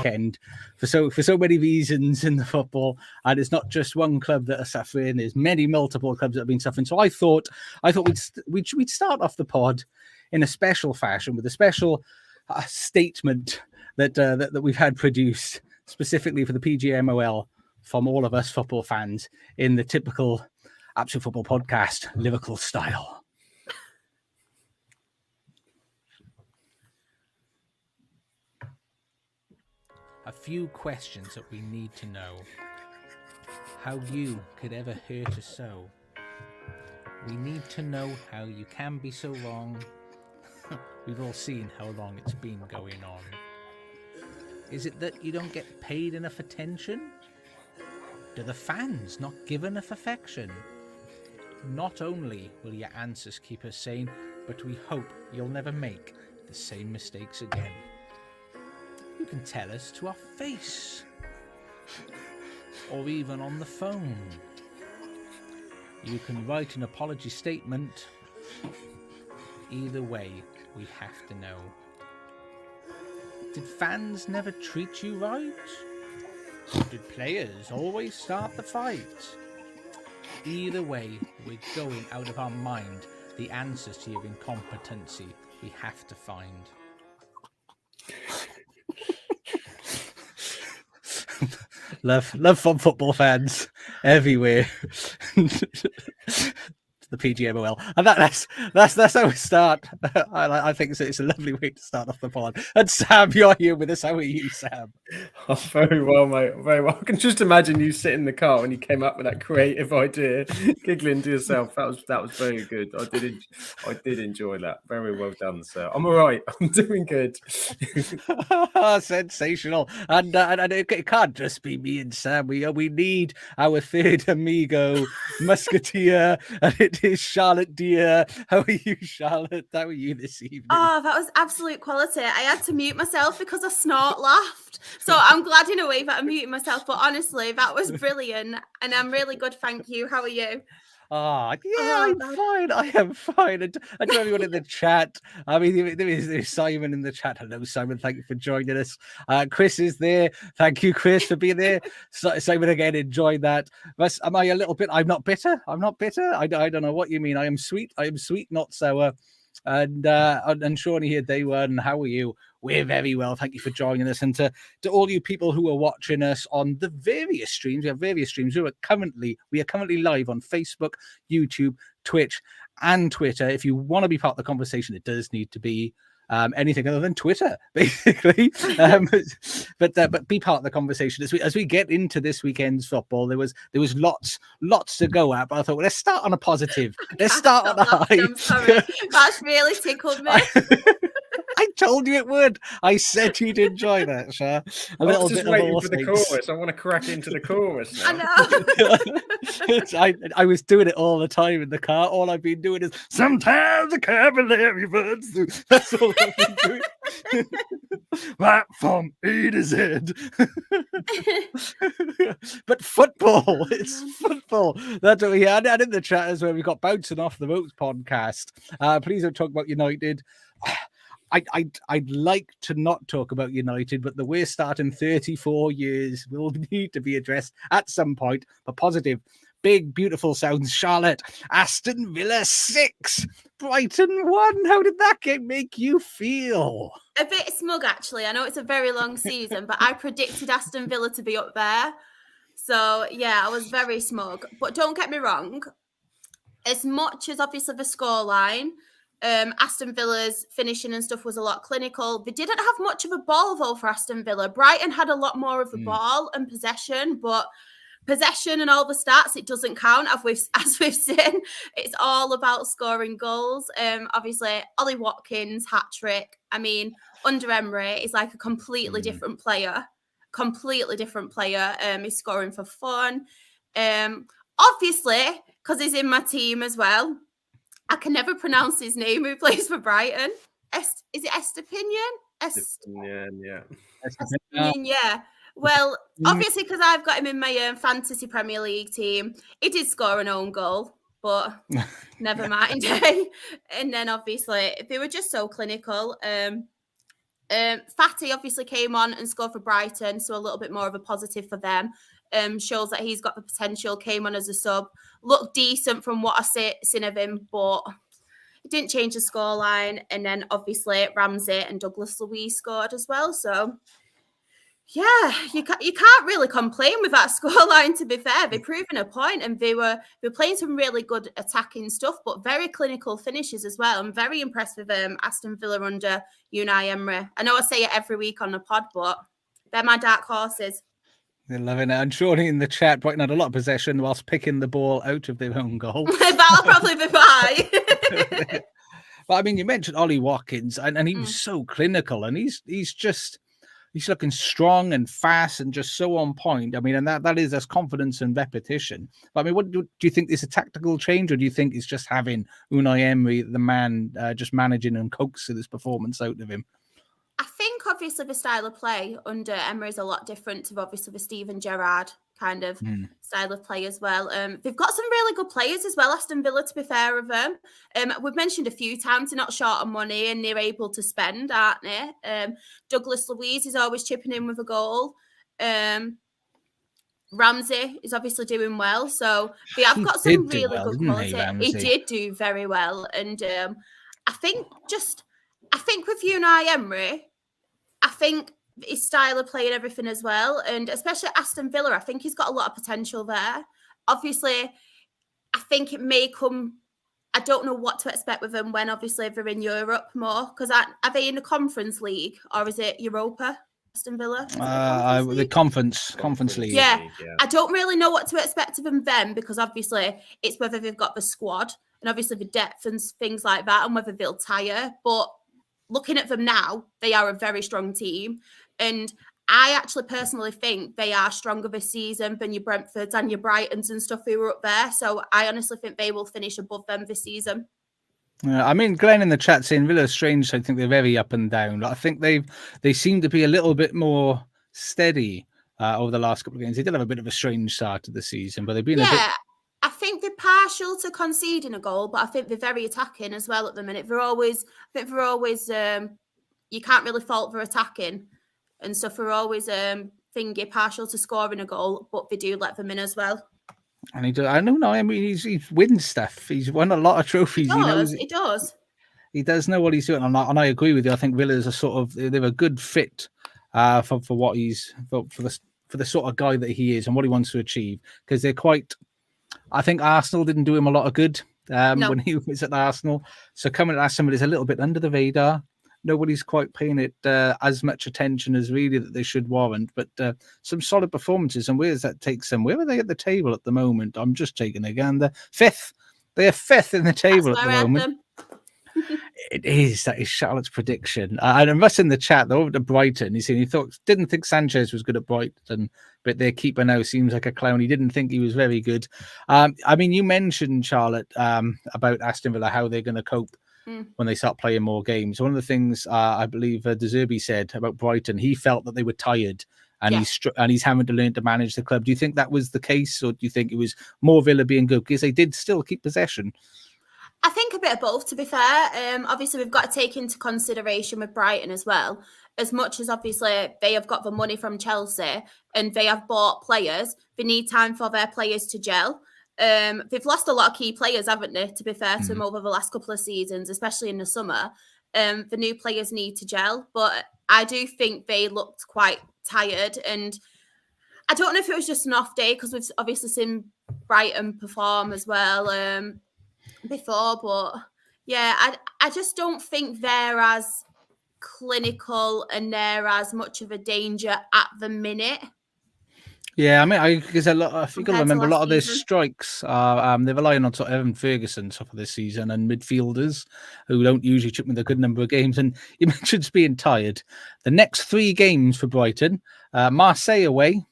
weekend for so many reasons in the football, and it's not just one club that are suffering. There's multiple clubs that have been suffering. So I thought we'd start off the pod in a special fashion with a special statement that we've had produced specifically for the PGMOL from all of us football fans in the typical Absolute Football Podcast Liverpool style. A few questions that we need to know. How you could ever hurt us so. We need to know how you can be so wrong. We've all seen how long it's been going on. Is it that you don't get paid enough attention? Do the fans not give enough affection? Not only will your answers keep us sane, but we hope you'll never make the same mistakes again. You can tell us to our face, or even on the phone. You can write an apology statement. Either way, we have to know. Did fans never treat you right? Did players always start the fight? Either way, we're going out of our mind. The answers to your incompetency we have to find. Love from football fans everywhere. The PGMOL, and that's how we start. I think it's a lovely way to start off the pod. And Sam, you're here with us. How are you, Sam? Oh, very well, mate. Very well. I can just imagine you sitting in the car when you came up with that creative idea, giggling to yourself. That was very good. I did enjoy that. Very well done, sir. I'm all right. I'm doing good. Sensational. And it can't just be me and Sam. We need our third amigo, Musketeer, and it is Charlotte Deer. How are you, Charlotte? How are you this evening? Oh, that was absolute quality. I had to mute myself because I snort laughed. So I'm glad in a way that I muted myself. But honestly, that was brilliant. And I'm really good. Thank you. How are you? I'm fine. I am fine. And to everyone in the chat, I mean, there's Simon in the chat. Hello, Simon. Thank you for joining us. Chris is there. Thank you, Chris, for being there. Simon again, enjoyed that. But am I a little bit? I'm not bitter. I don't know what you mean. I am sweet, not sour. And Shawnee here, day one. How are you? We're very well. Thank you for joining us. And to all you people who are watching us on the various streams, we have various streams. We are currently live on Facebook, YouTube, Twitch, and Twitter. If you want to be part of the conversation, it does need to be anything other than Twitter, basically. But be part of the conversation as we get into this weekend's football. There was lots to go at, but I thought, well, let's start on a positive. Let's start on a high. I'm sorry, that's really tickled me. I told you it would. I said you'd enjoy that, Shah. I was just waiting for the chorus. I want to crack into the chorus now. I know. I was doing it all the time in the car. All I've been doing is sometimes the vocabulary runs through. That's all I've been doing. Right from A to Z. But football, it's football. That's what we had. And in the chat as well, we've got Bouncing Off the Ropes podcast. Please don't talk about United. I'd like to not talk about United, but the way starting 34 years will need to be addressed at some point. But positive, big, beautiful sounds. Charlotte, Aston Villa 6, Brighton 1. How did that game make you feel? A bit smug, actually. I know it's a very long season, but I predicted Aston Villa to be up there. So, yeah, I was very smug. But don't get me wrong. As much as obviously the scoreline, Aston Villa's finishing and stuff was a lot clinical. They didn't have much of a ball, though, for Aston Villa. Brighton had a lot more of the ball and possession, but possession and all the stats, it doesn't count. As we've seen, it's all about scoring goals. Obviously, Ollie Watkins, hat-trick. I mean, under Emery, is like a completely different player. He's scoring for fun. Obviously, because he's in my team as well. I can never pronounce his name who plays for Brighton. Is it Estepinian? Estepinian, yeah. Estepinian, yeah. Well, obviously, because I've got him in my fantasy Premier League team, he did score an own goal, but never mind. And then, obviously, they were just so clinical. Fatty obviously came on and scored for Brighton, so a little bit more of a positive for them. Shows that he's got the potential, came on as a sub, looked decent from what I seen of him, but it didn't change the scoreline. And then obviously Ramsey and Douglas Luiz scored as well. So yeah, you can't really complain with that scoreline, to be fair. They're proving a point, and they were playing some really good attacking stuff, but very clinical finishes as well. I'm very impressed with Aston Villa under Unai Emery. I know I say it every week on the pod, but they're my dark horses. They're loving it. And Shawnee in the chat, Brighton had a lot of possession whilst picking the ball out of their own goal. That'll probably be why. But I mean, you mentioned Ollie Watkins, and he was so clinical, and he's looking strong and fast and just so on point. I mean, and that's confidence and repetition. But I mean, what do you think is a tactical change, or do you think it's just having Unai Emery, the man, just managing and coaxing this performance out of him? I think obviously the style of play under Emery is a lot different to obviously the Steven Gerrard kind of style of play as well. They've got some really good players as well, Aston Villa, to be fair of them. We've mentioned a few times they're not short on money and they're able to spend, aren't they? Douglas Luiz is always chipping in with a goal. Ramsey is obviously doing well. So they have got some really good quality. He did do very well. And I think with Unai Emery, I think his style of play and everything as well, and especially Aston Villa, I think he's got a lot of potential there. Obviously, I think it may come. I don't know what to expect with them when obviously they're in Europe more, because are they in the Conference League or is it Europa? Aston Villa? The Conference League. Yeah, I don't really know what to expect of them then, because obviously it's whether they've got the squad and obviously the depth and things like that, and whether they'll tire. But looking at them now, they are a very strong team. And I actually personally think they are stronger this season than your Brentfords and your Brightons and stuff who were up there. So I honestly think they will finish above them this season. I mean, Glenn in the chat saying Villa's strange. I think they're very up and down. I think they seem to be a little bit more steady over the last couple of games. They did have a bit of a strange start to the season, but they've been a bit... I think they're partial to conceding a goal, but I think they're very attacking as well at the minute. They're always you can't really fault for attacking. And so they're always thingy partial to scoring a goal, but they do let them in as well. And he does. I know. I mean, he wins stuff. He's won a lot of trophies. He does. He does know what he's doing, and I agree with you. I think Villa's they're a good fit for what he's for the sort of guy that he is and what he wants to achieve. Because they're quite. I think Arsenal didn't do him a lot of good when he was at Arsenal. So coming at somebody is a little bit under the radar. Nobody's quite paying it as much attention as really that they should warrant. But some solid performances. And where does that take them? Where are they at the table at the moment? I'm just taking a gander. Fifth. They are fifth in the table at the moment. It is. That is Charlotte's prediction. And Russ in the chat, though, over to Brighton, didn't think Sanchez was good at Brighton, but their keeper now seems like a clown. He didn't think he was very good. I mean, you mentioned, Charlotte, about Aston Villa, how they're going to cope when they start playing more games. One of the things I believe De Zerbi said about Brighton, he felt that they were tired and he's having to learn to manage the club. Do you think that was the case, or do you think it was more Villa being good? Because they did still keep possession. I think a bit of both, to be fair. Obviously, we've got to take into consideration with Brighton as well. As much as obviously they have got the money from Chelsea and they have bought players, they need time for their players to gel. They've lost a lot of key players, haven't they, to be fair to them over the last couple of seasons, especially in the summer. The new players need to gel, but I do think they looked quite tired. And I don't know if it was just an off day, because we've obviously seen Brighton perform as well before, but yeah, I just don't think they're as clinical and they're as much of a danger at the minute. Yeah, I mean, because a lot, you got to remember, a lot of their strikes are they're relying on sort of Evan Ferguson for this season and midfielders who don't usually chip with a good number of games. And you mentioned being tired. The next 3 games for Brighton: Marseille away,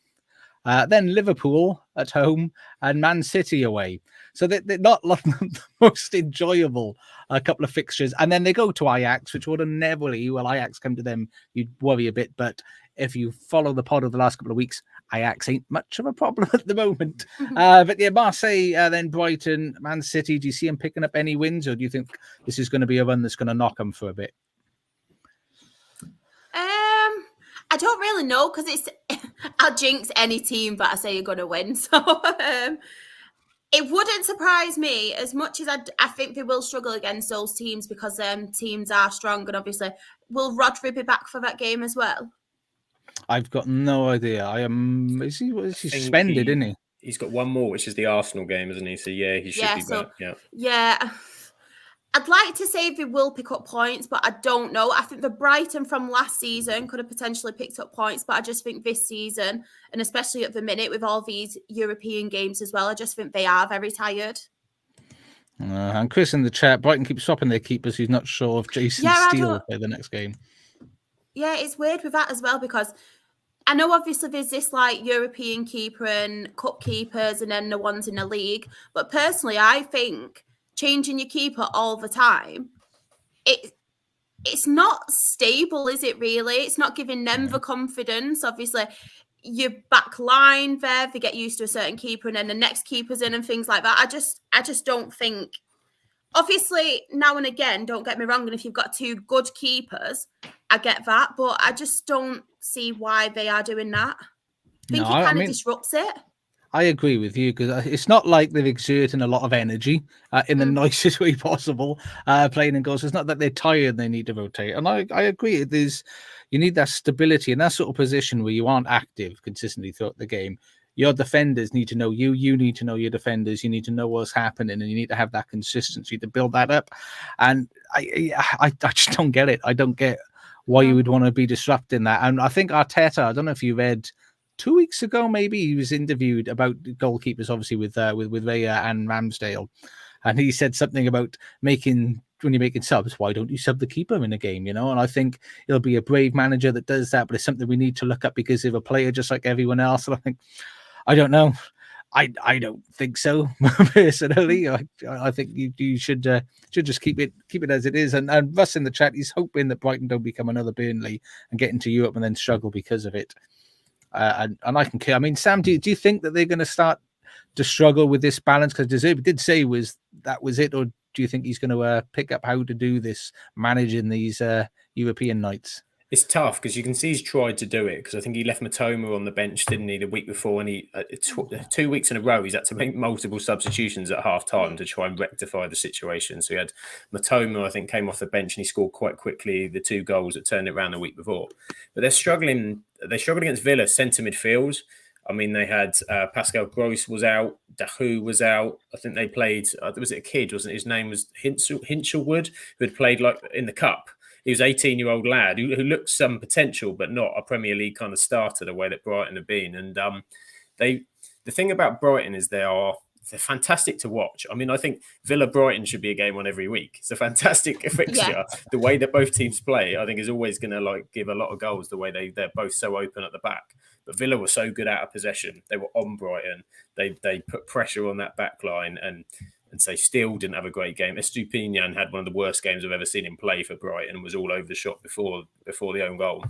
then Liverpool at home, and Man City away. So they're not the most enjoyable couple of fixtures. And then they go to Ajax, which ordinarily, well, Ajax come to them, you'd worry a bit. But if you follow the pod of the last couple of weeks, Ajax ain't much of a problem at the moment. But yeah, Marseille, then Brighton, Man City. Do you see them picking up any wins, or do you think this is going to be a run that's going to knock them for a bit? I don't really know because it's I'll jinx any team that I say you're going to win. So it wouldn't surprise me as much as I think they will struggle against those teams because teams are strong, and obviously will Rodri be back for that game as well? I've got no idea. Is he suspended, isn't he? He's got one more, which is the Arsenal game, isn't he? So yeah, he should be back. Yeah. I'd like to say they will pick up points, but I don't know. I think the Brighton from last season could have potentially picked up points, but I just think this season, and especially at the minute with all these European games as well, I just think they are very tired. And Chris in the chat, Brighton keeps swapping their keepers. He's not sure if Jason Steele will play the next game. Yeah, it's weird with that as well because I know obviously there's this like European keeper and cup keepers and then the ones in the league, but personally I think changing your keeper all the time, it's not stable, is it really? It's not giving them the confidence. Obviously, your back line there, they get used to a certain keeper and then the next keeper's in and things like that. I just don't think. Obviously, now and again, don't get me wrong, and if you've got two good keepers, I get that, but I just don't see why they are doing that. I think it kind of disrupts it. I agree with you because it's not like they're exerting a lot of energy in the nicest way possible, playing in goals. It's not that they're tired and they need to rotate. And I agree. You need that stability in that sort of position where you aren't active consistently throughout the game. Your defenders need to know you. You need to know your defenders. You need to know what's happening, and you need to have that consistency to build that up. And I just don't get it. I don't get why you would want to be disrupting that. And I think Arteta, I don't know if you read 2 weeks ago, maybe he was interviewed about goalkeepers, obviously with Raya and Ramsdale, and he said something about when you're making subs, why don't you sub the keeper in a game? And I think he'll be a brave manager that does that, but it's something we need to look at because they're a player just like everyone else. And I don't know. I don't think so personally. I think you should just keep it as it is. And Russ in the chat, he's hoping that Brighton don't become another Burnley and get into Europe and then struggle because of it. And I can care. I mean, Sam, do you think that they're going to start to struggle with this balance? Because De Zerbi did say that was it, or do you think he's going to pick up how to do this, managing these European nights? It's tough because you can see he's tried to do it because I think he left Matoma on the bench, didn't he, the week before? And he 2 weeks in a row, he's had to make multiple substitutions at half time to try and rectify the situation. So he had Matoma, I think, came off the bench and he scored quite quickly the 2 goals that turned it around the week before. But they're struggling. They struggled against Villa centre midfield. I mean, they had Pascal Gross was out, Dahu was out. I think they played. Was it a kid? Wasn't it? His name was Hinchelwood, who had played like in the cup. He was an 18-year-old lad who looked some potential, but not a Premier League kind of starter the way that Brighton have been. And the thing about Brighton is they're fantastic to watch. I mean, I think Villa-Brighton should be a game on every week. It's a fantastic fixture. Yeah. The way that both teams play, I think, is always going to give a lot of goals. The way they're both so open at the back. But Villa were so good out of possession. They were on Brighton. They put pressure on that back line and say Steele didn't have a great game. Estupinian had one of the worst games I've ever seen him play for Brighton and was all over the shop before the own goal.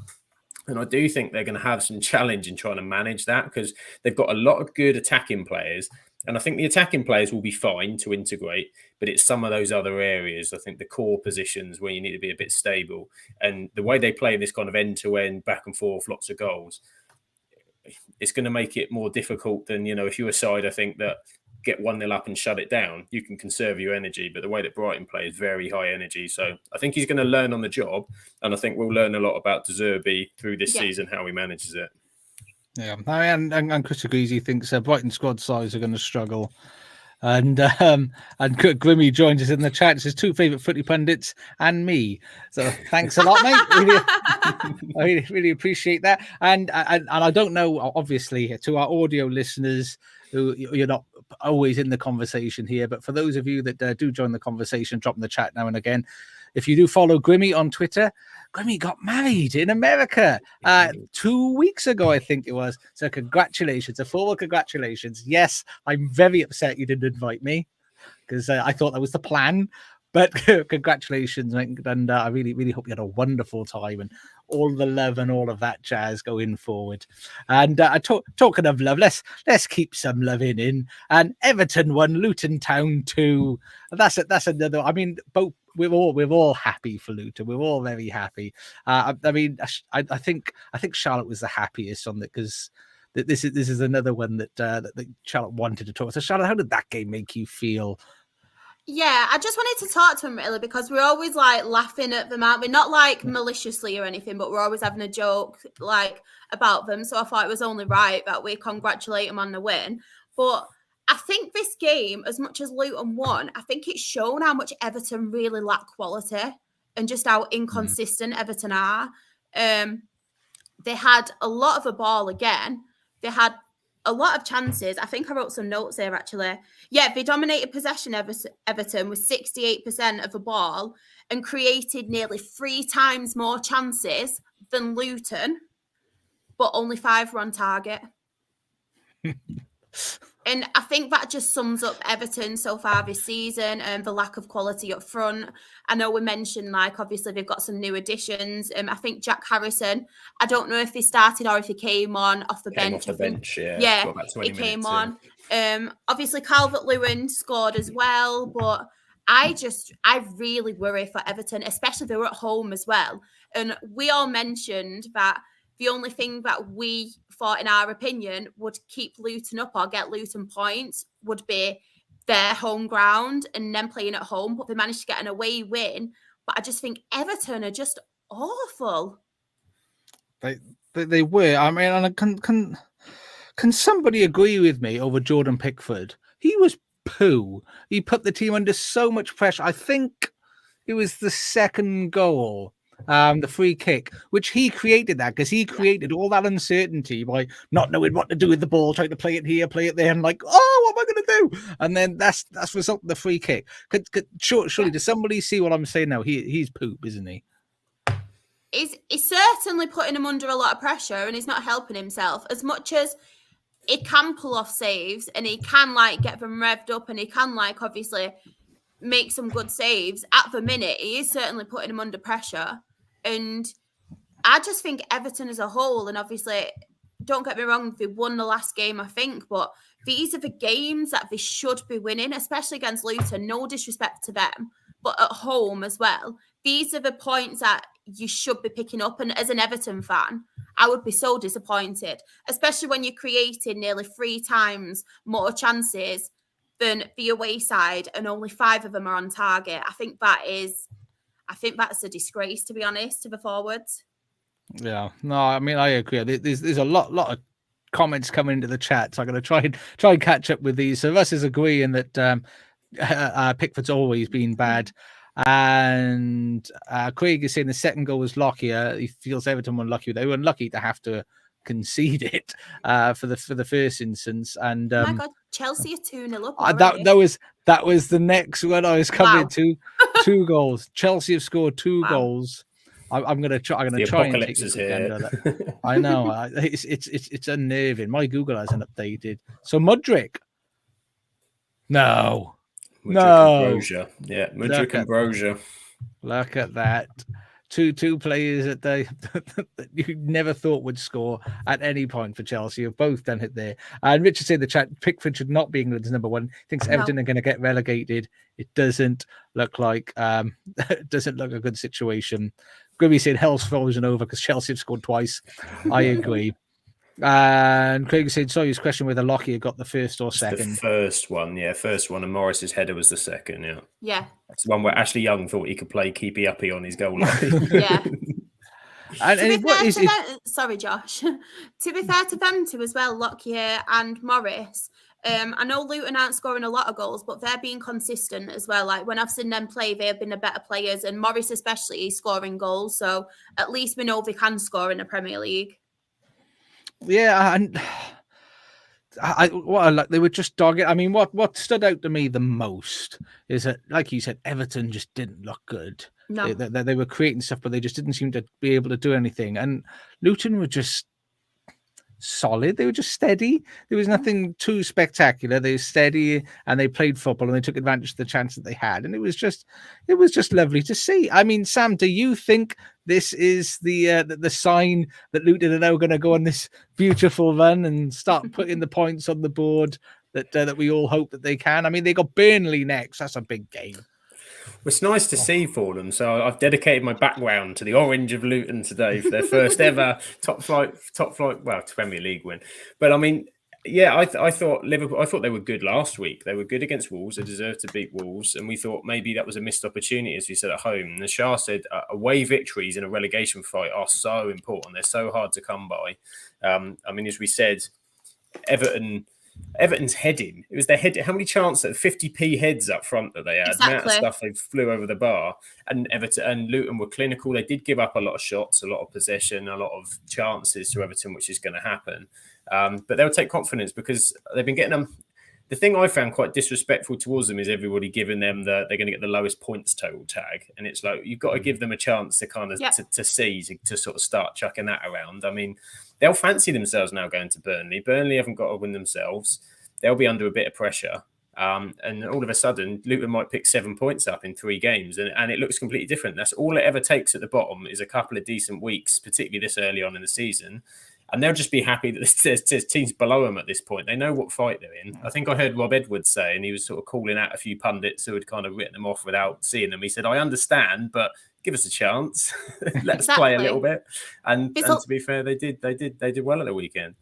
And I do think they're going to have some challenge in trying to manage that because they've got a lot of good attacking players. And I think the attacking players will be fine to integrate, but it's some of those other areas, I think the core positions where you need to be a bit stable. And the way they play this kind of end-to-end, back and forth, lots of goals, it's going to make it more difficult than, if you're a side, I think, that get 1-0 up and shut it down, you can conserve your energy. But the way that Brighton play is very high energy. So I think he's going to learn on the job. And I think we'll learn a lot about De Zerbi through this season, how he manages it. Yeah, and Chris agrees. He thinks Brighton squad size are going to struggle. And Grimmy joins us in the chat. It's his 2 favourite footy pundits and me. So thanks a lot, mate. I really appreciate that. And I don't know, obviously, to our audio listeners who you're not always in the conversation here, but for those of you that do join the conversation, drop in the chat now and again. If you do follow Grimmy on Twitter, Grimmy got married in America 2 weeks ago, I think it was. So congratulations, a formal congratulations. Yes, I'm very upset you didn't invite me because I thought that was the plan. But congratulations, and I really, really hope you had a wonderful time and all the love and all of that jazz going forward. And talking of love, let's keep some love in. And Everton won, Luton Town 2. That's another. I mean, both we're all happy for Luton. We're all very happy. I mean, I think Charlotte was the happiest on that, because this is another one that Charlotte wanted to talk. So Charlotte, how did that game make you feel? Yeah, I just wanted to talk to him really, because we're always like laughing at them, aren't we? Not like maliciously or anything, but we're always having a joke like about them. So I thought it was only right that we congratulate them on the win. But I think this game, as much as Luton won, I think it's shown how much Everton really lack quality and just how inconsistent Everton are. They had a lot of the ball again. They had a lot of chances. I think I wrote some notes here, actually. Yeah, they dominated possession, Everton, with 68% of the ball and created nearly 3 times more chances than Luton, but only 5 were on target. And I think that just sums up Everton so far this season, and the lack of quality up front. I know we mentioned, like, obviously they've got some new additions. I think Jack Harrison, I don't know if he started or if he came on off the bench. Yeah, he came on. Obviously Calvert-Lewin scored as well, but I really worry for Everton, especially if they were at home as well. And we all mentioned that the only thing that we thought, in our opinion, would keep Luton up or get Luton points would be their home ground and them playing at home. But they managed to get an away win. But I just think Everton are just awful. They were. I mean, and can somebody agree with me over Jordan Pickford? He was poo. He put the team under so much pressure. I think it was the second goal. The free kick, which he created that, because he created all that uncertainty by not knowing what to do with the ball, trying to play it here, play it there, and like, oh, what am I going to do? And then that's result in the free kick. Surely, does somebody see what I'm saying now? He's poop, isn't he? He's certainly putting him under a lot of pressure, and he's not helping himself as much as he can pull off saves, and he can like get them revved up, and he can like obviously make some good saves. At the minute, he is certainly putting him under pressure. And I just think Everton as a whole, and obviously, don't get me wrong, they won the last game, I think, but these are the games that they should be winning, especially against Luton. No disrespect to them, but at home as well. These are the points that you should be picking up. And as an Everton fan, I would be so disappointed, especially when you're creating nearly 3 times more chances than the away side and only 5 of them are on target. I think that's a disgrace, to be honest, to the forwards. Yeah, no, I mean, I agree. There's a lot of comments coming into the chat, so I'm going to try and catch up with these. So Russ is agreeing that Pickford's always been bad, and Craig is saying the second goal was luckier. He feels Everton were unlucky. They were unlucky to have to concede it for the first instance. And oh my God, Chelsea are 2-0 up already. That was the next one I was coming to. 2 goals. Chelsea have scored 2 goals. I'm gonna try and take this again. I know it's unnerving. My Google hasn't updated. So Mudryk. No. And Brozier. Yeah, Mudryk and Brozier. Look at that. Two players that you never thought would score at any point for Chelsea have both done it there. And Richard said in the chat, Pickford should not be England's number 1. Thinks Everton are going to get relegated. It doesn't look like a good situation. Grimmy said hell's frozen over because Chelsea have scored twice. I agree. And Craig said, sorry, his question whether Lockyer got the first or second. The first one, and Morris's header was the second, yeah. Yeah. That's the one where Ashley Young thought he could play keepy uppy on his goal line. Yeah. Sorry, Josh. To be fair to them too as well, Lockyer and Morris. I know Luton aren't scoring a lot of goals, but they're being consistent as well. Like when I've seen them play, they have been the better players, and Morris especially is scoring goals. So at least we know they can score in the Premier League. Yeah, and they were just dogged. I mean, what stood out to me the most is that, like you said, Everton just didn't look good. No. They were creating stuff, but they just didn't seem to be able to do anything. And Luton were just solid. They were just steady. There was nothing too spectacular. They were steady and they played football and they took advantage of the chance that they had. And it was just lovely to see. I mean, Sam, do you think this is the sign that Luton are now going to go on this beautiful run and start putting the points on the board that we all hope that they can? I mean, they got Burnley next. That's a big game. It's nice to see for them. So I've dedicated my background to the orange of Luton today for their first ever top flight, well, Premier League win. But I mean, yeah, I thought Liverpool. I thought they were good last week. They were good against Wolves. They deserved to beat Wolves, and we thought maybe that was a missed opportunity, as we said at home. And the Shah said away victories in a relegation fight are so important. They're so hard to come by. I mean, as we said, Everton's heading. It was their head. How many chances? 50p heads up front that they had. Exactly. The amount of stuff they flew over the bar. And Everton and Luton were clinical. They did give up a lot of shots, a lot of possession, a lot of chances to Everton, which is going to happen. But they'll take confidence because they've been getting them. The thing I found quite disrespectful towards them is everybody giving them they're going to get the lowest points total tag, and it's like you've got to give them a chance to kind of to sort of start chucking that around. I mean, they'll fancy themselves now going to Burnley. Burnley haven't got to win themselves. They'll be under a bit of pressure, and all of a sudden, Luton might pick 7 points up in 3 games, and it looks completely different. That's all it ever takes at the bottom is a couple of decent weeks, particularly this early on in the season. And they'll just be happy that there's teams below them at this point. They know what fight they're in. I think I heard Rob Edwards say, and he was sort of calling out a few pundits who had kind of written them off without seeing them. He said, I understand, but give us a chance. Let's play a little bit. And to be fair, they did well at the weekend.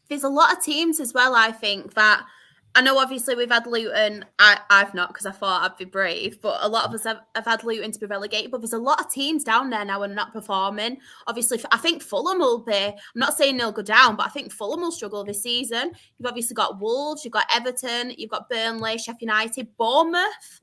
There's a lot of teams as well, I think, that I know obviously we've had Luton. I've not because I thought I'd be brave, but a lot of us have had Luton to be relegated. But there's a lot of teams down there now and not performing. Obviously, I think Fulham will be. I'm not saying they'll go down, but I think Fulham will struggle this season. You've obviously got Wolves, you've got Everton, you've got Burnley, Sheffield United, Bournemouth.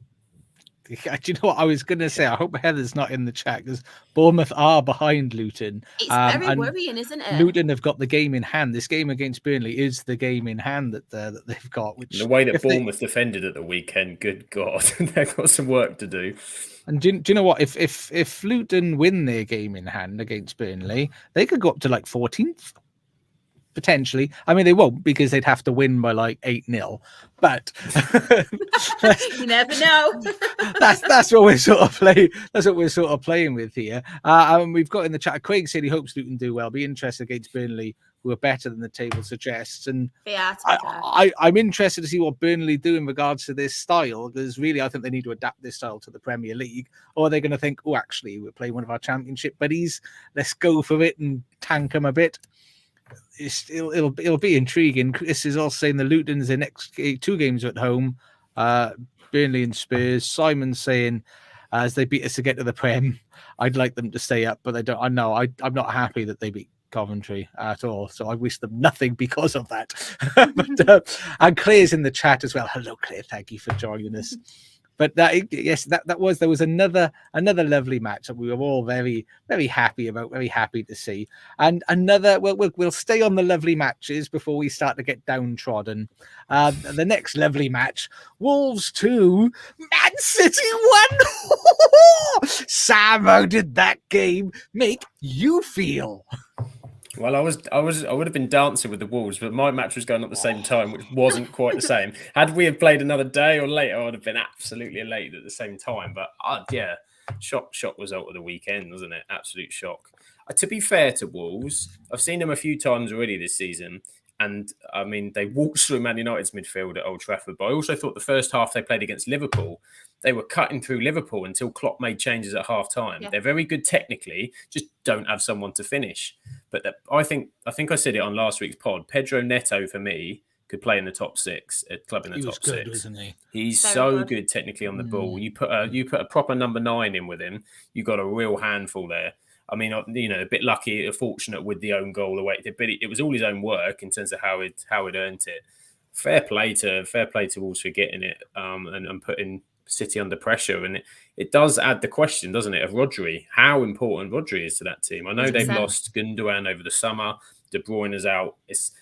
Do you know what I was going to say? I hope Heather's not in the chat because Bournemouth are behind Luton. It's very worrying, isn't it? Luton have got the game in hand. This game against Burnley is the game in hand that they've got. Which the way that Bournemouth defended at the weekend, good God, they've got some work to do. And do you know what? If Luton win their game in hand against Burnley, they could go up to like 14th. Potentially. I mean, they won't because they'd have to win by like 8-0. But you never know. that's what we're sort of playing. That's what we're sort of playing with here. And we've got in the chat, Craig said he hopes Luton do well. Be interested against Burnley, who are better than the table suggests. And I'm interested to see what Burnley do in regards to this style, because really I think they need to adapt this style to the Premier League, or they're going to think, oh, actually, we're playing one of our Championship buddies. Let's go for it and tank them a bit. It'll be intriguing. Chris is also saying the Lutons, their next 2 games are at home, Burnley and Spurs. Simon's saying as they beat us to get to the Prem, I'd like them to stay up, but they don't. I know I'm not happy that they beat Coventry at all, so I wish them nothing because of that. And Claire's in the chat as well. Hello, Claire. Thank you for joining us. But there was another lovely match that we were all very, very happy about, very happy to see. And another, we'll stay on the lovely matches before we start to get downtrodden. The next lovely match, Wolves 2, Man City 1. Sam, how did that game make you feel? Well, I would have been dancing with the Wolves, but my match was going on at the same time, which wasn't quite the same. Had we have played another day or later, I would have been absolutely elated at the same time. But yeah, shock result of the weekend, wasn't it? Absolute shock. To be fair to Wolves, I've seen them a few times already this season. And I mean, they walked through Man United's midfield at Old Trafford. But I also thought the first half they played against Liverpool, they were cutting through Liverpool until Klopp made changes at half time. Yeah. They're very good technically, just don't have someone to finish. But I think I said it on last week's pod. Pedro Neto, for me, could play in the top 6, at club in the top 6. Wasn't he? He's so good technically on the ball. You put a proper number 9 in with him, you got a real handful there. I mean, you know, a bit lucky or fortunate with the own goal away, but it was all his own work in terms of how it earned it. Fair play to Wolves for getting it and putting City under pressure. And it does add the question, doesn't it, of Rodri, how important Rodri is to that team. I know 100%. They've lost Gundogan over the summer. De Bruyne is out. It's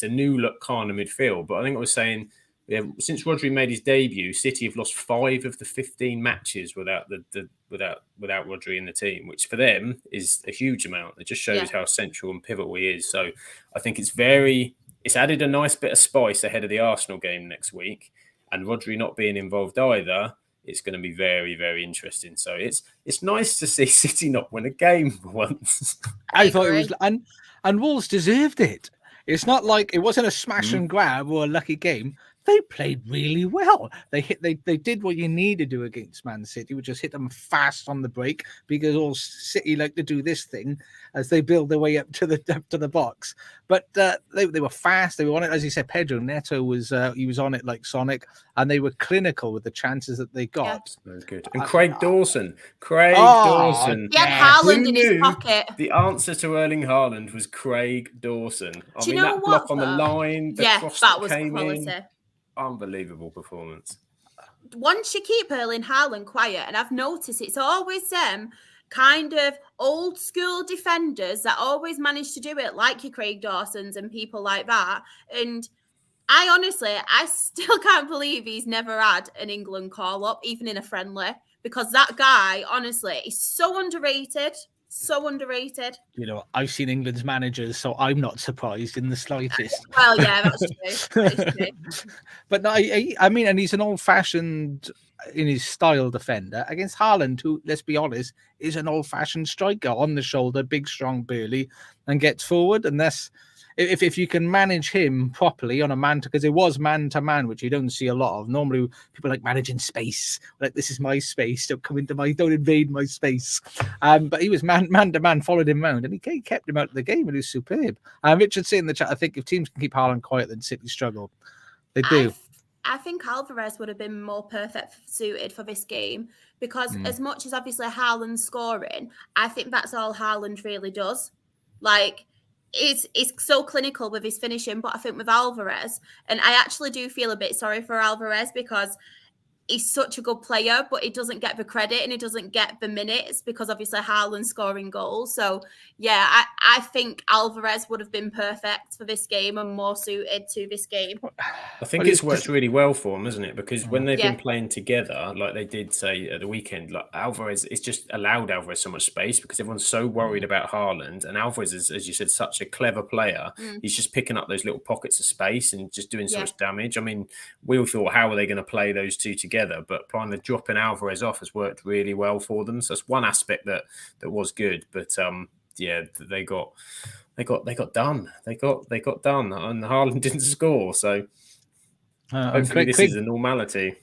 a new look kind of midfield. But I think I was saying, since Rodri made his debut, City have lost 5 of the 15 matches without Rodri in the team, which for them is a huge amount. It just shows how central and pivotal he is. So I think it's added a nice bit of spice ahead of the Arsenal game next week. And Rodri not being involved either, it's going to be very, very interesting. So it's nice to see City not win a game for once. I thought it was, and Wolves deserved it. It's not like it wasn't a smash and grab or a lucky game. they played really well. They did what you need to do against Man City, which is hit them fast on the break, because all City like to do this thing as they build their way up to the box. But they were fast. They were on it, as you said. Pedro Neto was he was on it like Sonic, and they were clinical with the chances that they got. Very good. And Craig Dawson. Dawson. He had Haaland in his pocket. The answer to Erling Haaland was Craig Dawson. Do you know that what, block on the line, the cross that was came quality. in, unbelievable performance. Once you keep Erling Haaland quiet, and I've noticed it's always them kind of old school defenders that always manage to do it, like your Craig Dawsons and people like that. And I still can't believe he's never had an England call up, even in a friendly, because that guy, honestly, is so underrated. So underrated. You know, I've seen England's managers, so I'm not surprised in the slightest. Well, yeah, that's true. That's true. But no, I mean, and he's an old-fashioned, in his style, defender against Haaland, who, let's be honest, is an old-fashioned striker, on the shoulder, big, strong, burly, and gets forward. And that's if you can manage him properly on a man, because it was man-to-man, which you don't see a lot of. Normally, people like managing space, like, this is my space, don't invade my space. But he was man-to-man, followed him around, and he kept him out of the game, and he was superb. Richard said in the chat, I think if teams can keep Haaland quiet, then City struggle. They do. I think Alvarez would have been more perfect suited for this game, because as much as obviously Haaland's scoring, I think that's all Haaland really does. Like, it's so clinical with his finishing, but I think with Alvarez, and I actually do feel a bit sorry for Alvarez, because he's such a good player, but he doesn't get the credit and he doesn't get the minutes, because obviously Haaland's scoring goals. So, yeah, I think Alvarez would have been perfect for this game and more suited to this game. I think it's worked really well for them, isn't it? Because when they've been playing together, like they did say at the weekend, like Alvarez, it's just allowed Alvarez so much space, because everyone's so worried about Haaland. And Alvarez is, as you said, such a clever player. He's just picking up those little pockets of space and just doing so much damage. I mean, we all thought, how are they going to play those two together? But trying to dropping Alvarez off has worked really well for them. So that's one aspect that was good. But they got done. They got done, and Haaland didn't score. So hopefully this is a normality.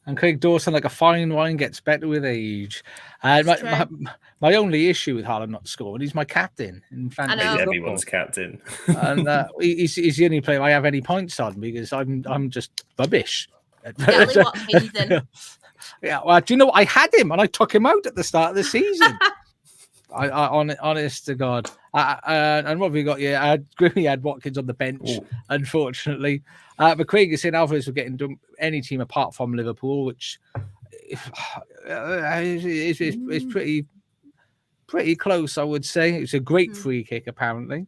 And Craig Dawson, like a fine wine, gets better with age. My only issue with Haaland not scoring, he's my captain in fantasy football. Everyone's captain, and he's the only player I have any points on, because I'm just rubbish. Yeah, well, do you know, I had him and I took him out at the start of the season. Honest to God. And what have we got here? Grimmy had Watkins on the bench, unfortunately. But Craig is saying Alvarez will get into any team apart from Liverpool, which is pretty close, I would say. It's a great free kick, apparently,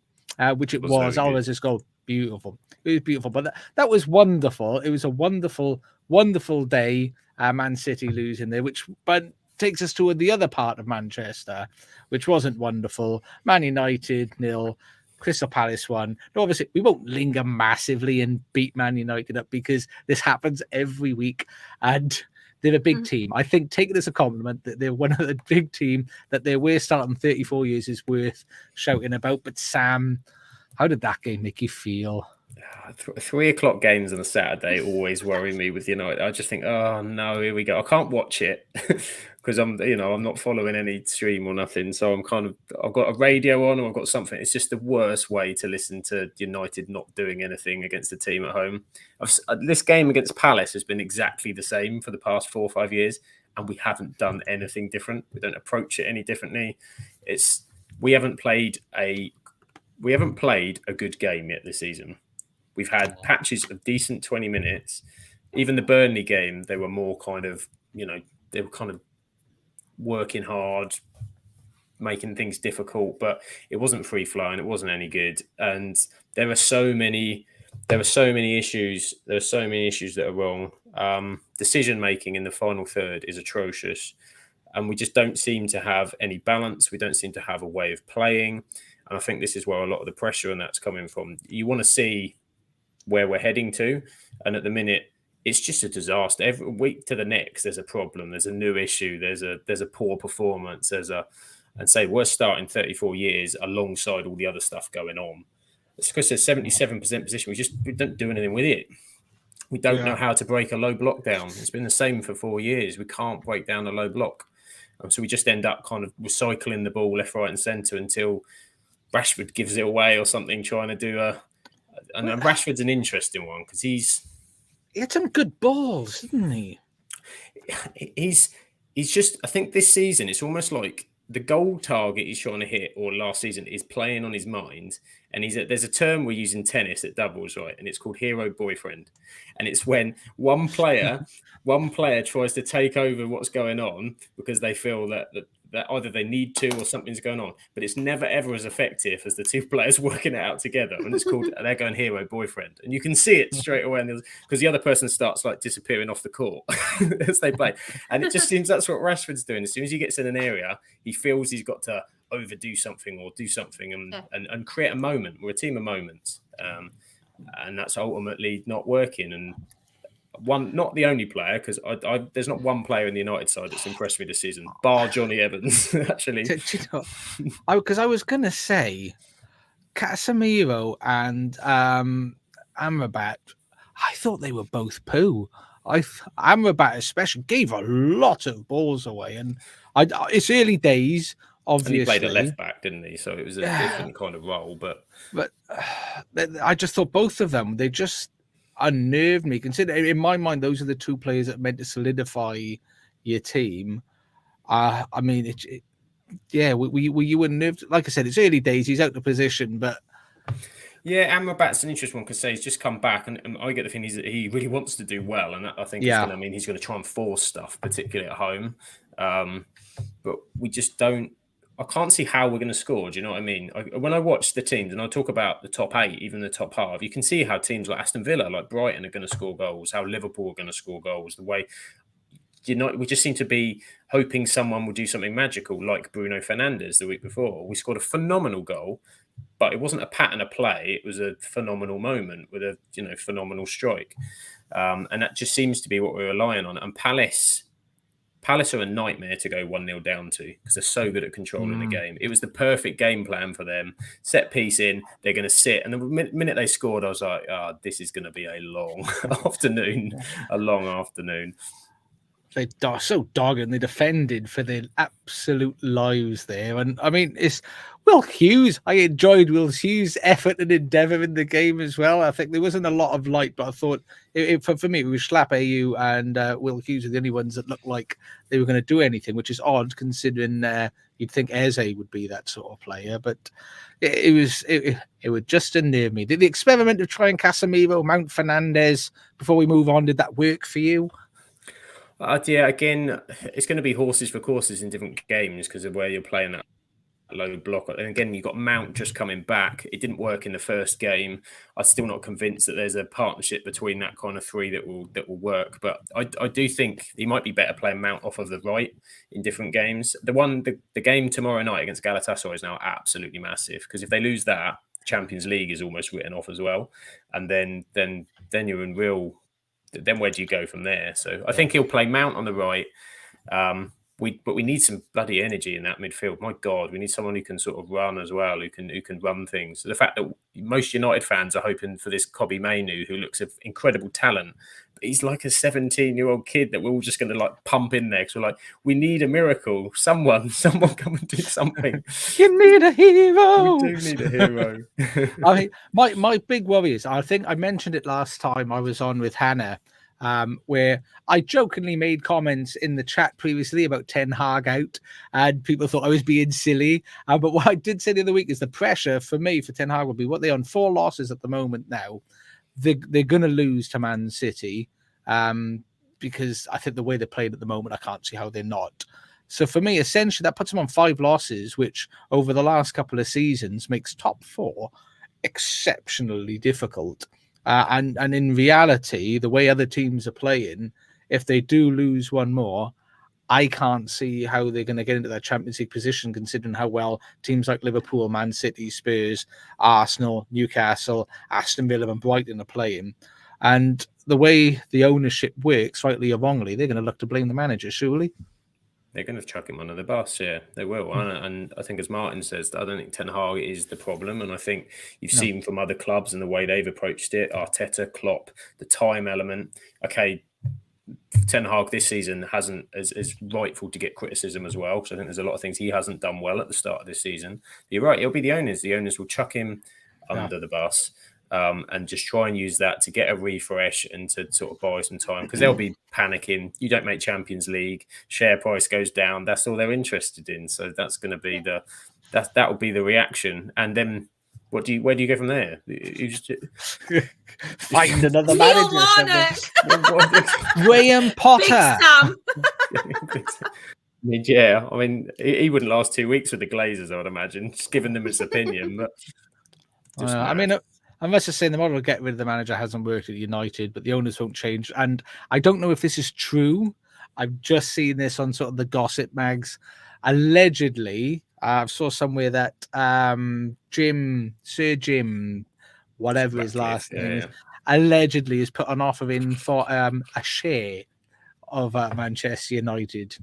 which it was. Alvarez's goal, beautiful. It was beautiful, but that was wonderful. It was a wonderful, wonderful day. Man City losing there, but takes us to the other part of Manchester, which wasn't wonderful. Man United 0, Crystal Palace 1. No, obviously, we won't linger massively and beat Man United up, because this happens every week, and they're a big team. I think, take it as a compliment that they're one of the big team, that their worst start in 34 years is worth shouting about. But Sam, how did that game make you feel? 3 o'clock games on a Saturday always worry me with United. I just think, oh no, here we go. I can't watch it because I'm not following any stream or nothing. So I've got a radio on, or I've got something. It's just the worst way to listen to United not doing anything against a team at home. This game against Palace has been exactly the same for the past 4 or 5 years, and we haven't done anything different. We don't approach it any differently. We haven't played a good game yet this season. We've had patches of decent 20 minutes. Even the Burnley game, they were more kind of, they were kind of working hard, making things difficult, but it wasn't free flowing. It wasn't any good. And there were so many issues. There are so many issues that are wrong. Decision making in the final third is atrocious. And we just don't seem to have any balance. We don't seem to have a way of playing. And I think this is where a lot of the pressure and that's coming from. You want to see where we're heading to, and at the minute it's just a disaster. Every week to the next there's a problem, there's a new issue, there's a poor performance, we're starting 34 years alongside all the other stuff going on. It's because there's 77% position, we don't do anything with it. We don't know how to break a low block down. It's been the same for 4 years. We can't break down a low block. So we just end up kind of recycling the ball left, right and centre until Rashford gives it away or something, trying to do and Rashford's an interesting one because he had some good balls, didn't he? He's just, I think this season, it's almost like the goal target he's trying to hit, or last season, is playing on his mind. And there's a term we use in tennis at doubles, right? And it's called hero boyfriend. And it's when one player tries to take over what's going on because they feel that either they need to or something's going on, but it's never ever as effective as the two players working it out together. And it's called, they're going hero boyfriend. And you can see it straight away because the other person starts like disappearing off the court as they play. And it just seems that's what Rashford's doing. As soon as he gets in an area, he feels he's got to overdo something or do something and create a moment. We're a team of moments. And that's ultimately not working. And not the only player, because there's not one player in the United side that's impressed me this season, bar Johnny Evans, actually. Because I was going to say, Casemiro and Amrabat, I thought they were both poo. Amrabat especially gave a lot of balls away, and it's early days, obviously. And he played a left back, didn't he? So it was a different kind of role. But I just thought both of them, they just unnerved me. Consider, in my mind, those are the two players that meant to solidify your team. I mean, were you unnerved? Like I said, it's early days. He's out of position, but yeah, Amrabat's an interesting one because he's just come back, and I get the feeling he really wants to do well, and that, I think, is going to mean he's going to try and force stuff, particularly at home. But we just don't. I can't see how we're going to score. Do you know what I mean? When I watch the teams and I talk about the top 8, even the top half, you can see how teams like Aston Villa, like Brighton, are going to score goals. How Liverpool are going to score goals. The way we just seem to be hoping someone will do something magical, like Bruno Fernandes the week before. We scored a phenomenal goal, but it wasn't a pattern of play. It was a phenomenal moment with a phenomenal strike, and that just seems to be what we're relying on. And Palace are a nightmare to go 1-0 down to because they're so good at controlling the game. It was the perfect game plan for them. Set piece in, they're going to sit. And the minute they scored, I was like, this is going to be a long afternoon. A long afternoon. They're so dogged and they defended for their absolute lives there. And I mean, it's Will Hughes. I enjoyed Will Hughes' effort and endeavour in the game as well. I think there wasn't a lot of light, but I thought for me, it was Schlapp AU and Will Hughes are the only ones that looked like they were going to do anything, which is odd considering you'd think Eze would be that sort of player. But it would just unnerve me. Did the experiment of trying Casemiro, Mount Fernandes before we move on, did that work for you? Yeah, again, it's going to be horses for courses in different games because of where you're playing that low block. And again, you've got Mount just coming back. It didn't work in the first game. I'm still not convinced that there's a partnership between that kind of three that will work. But I do think he might be better playing Mount off of the right in different games. The game tomorrow night against Galatasaray is now absolutely massive because if they lose that, Champions League is almost written off as well. And then you're in real. Then where do you go from there? So I think he'll play Mount on the right. But we need some bloody energy in that midfield. My God, we need someone who can sort of run as well, who can run things. So the fact that most United fans are hoping for this Kobbie Mainoo, who looks of incredible talent, but he's like a 17-year-old kid that we're all just going to like pump in there because we're like, we need a miracle. Someone come and do something. You need a hero. We do need a hero. I mean, my big worry is, I think I mentioned it last time I was on with Hannah, where I jokingly made comments in the chat previously about Ten Hag out, and people thought I was being silly. But what I did say the other week is the pressure for me for Ten Hag will be what they're on 4 losses at the moment now. They're going to lose to Man City because I think the way they're playing at the moment, I can't see how they're not. So for me, essentially, that puts them on 5 losses, which over the last couple of seasons makes top 4 exceptionally difficult. And in reality, the way other teams are playing, if they do lose one more, I can't see how they're going to get into that Champions League position, considering how well teams like Liverpool, Man City, Spurs, Arsenal, Newcastle, Aston Villa and Brighton are playing. And the way the ownership works, rightly or wrongly, they're going to look to blame the manager, surely. They're going to chuck him under the bus, yeah, they will. And I think, as Martin says, I don't think Ten Hag is the problem. And I think you've seen from other clubs and the way they've approached it, Arteta, Klopp, the time element. Okay, Ten Hag this season is rightful to get criticism as well, because I think there's a lot of things he hasn't done well at the start of this season. But you're right, it'll be the owners. The owners will chuck him under the bus. And just try and use that to get a refresh and to sort of buy some time, because they'll be panicking. You don't make Champions League, share price goes down. That's all they're interested in. So that's going to be that will be the reaction. And then where do you go from there? You just find another Neil manager. Graham Potter. Big Sam. Yeah, I mean, he wouldn't last 2 weeks with the Glazers, I would imagine, just giving them his opinion. But I mean, I must have saying the model of get rid of the manager hasn't worked at United, but the owners won't change. And I don't know if this is true. I've just seen this on sort of the gossip mags. Allegedly, I saw somewhere that Sir Jim, whatever his last name is, allegedly has put an offer in for a share of Manchester United.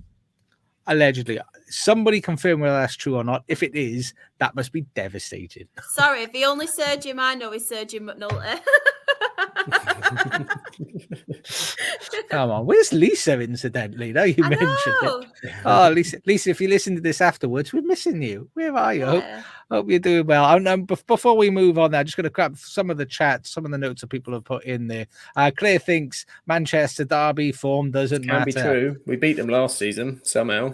Allegedly. Somebody confirm whether that's true or not. If it is, that must be devastating. Sorry, the only Sir Jim I know is Sir Jim McNulty. Come on, where's Lisa, incidentally? Now you mentioned it. Oh, Lisa, if you listen to this afterwards, we're missing you. Where are you? Yeah. Hope you're doing well. And before we move on there, I'm just going to grab some of the chats, some of the notes that people have put in there. Claire thinks Manchester derby form doesn't matter. Be true. We beat them last season somehow.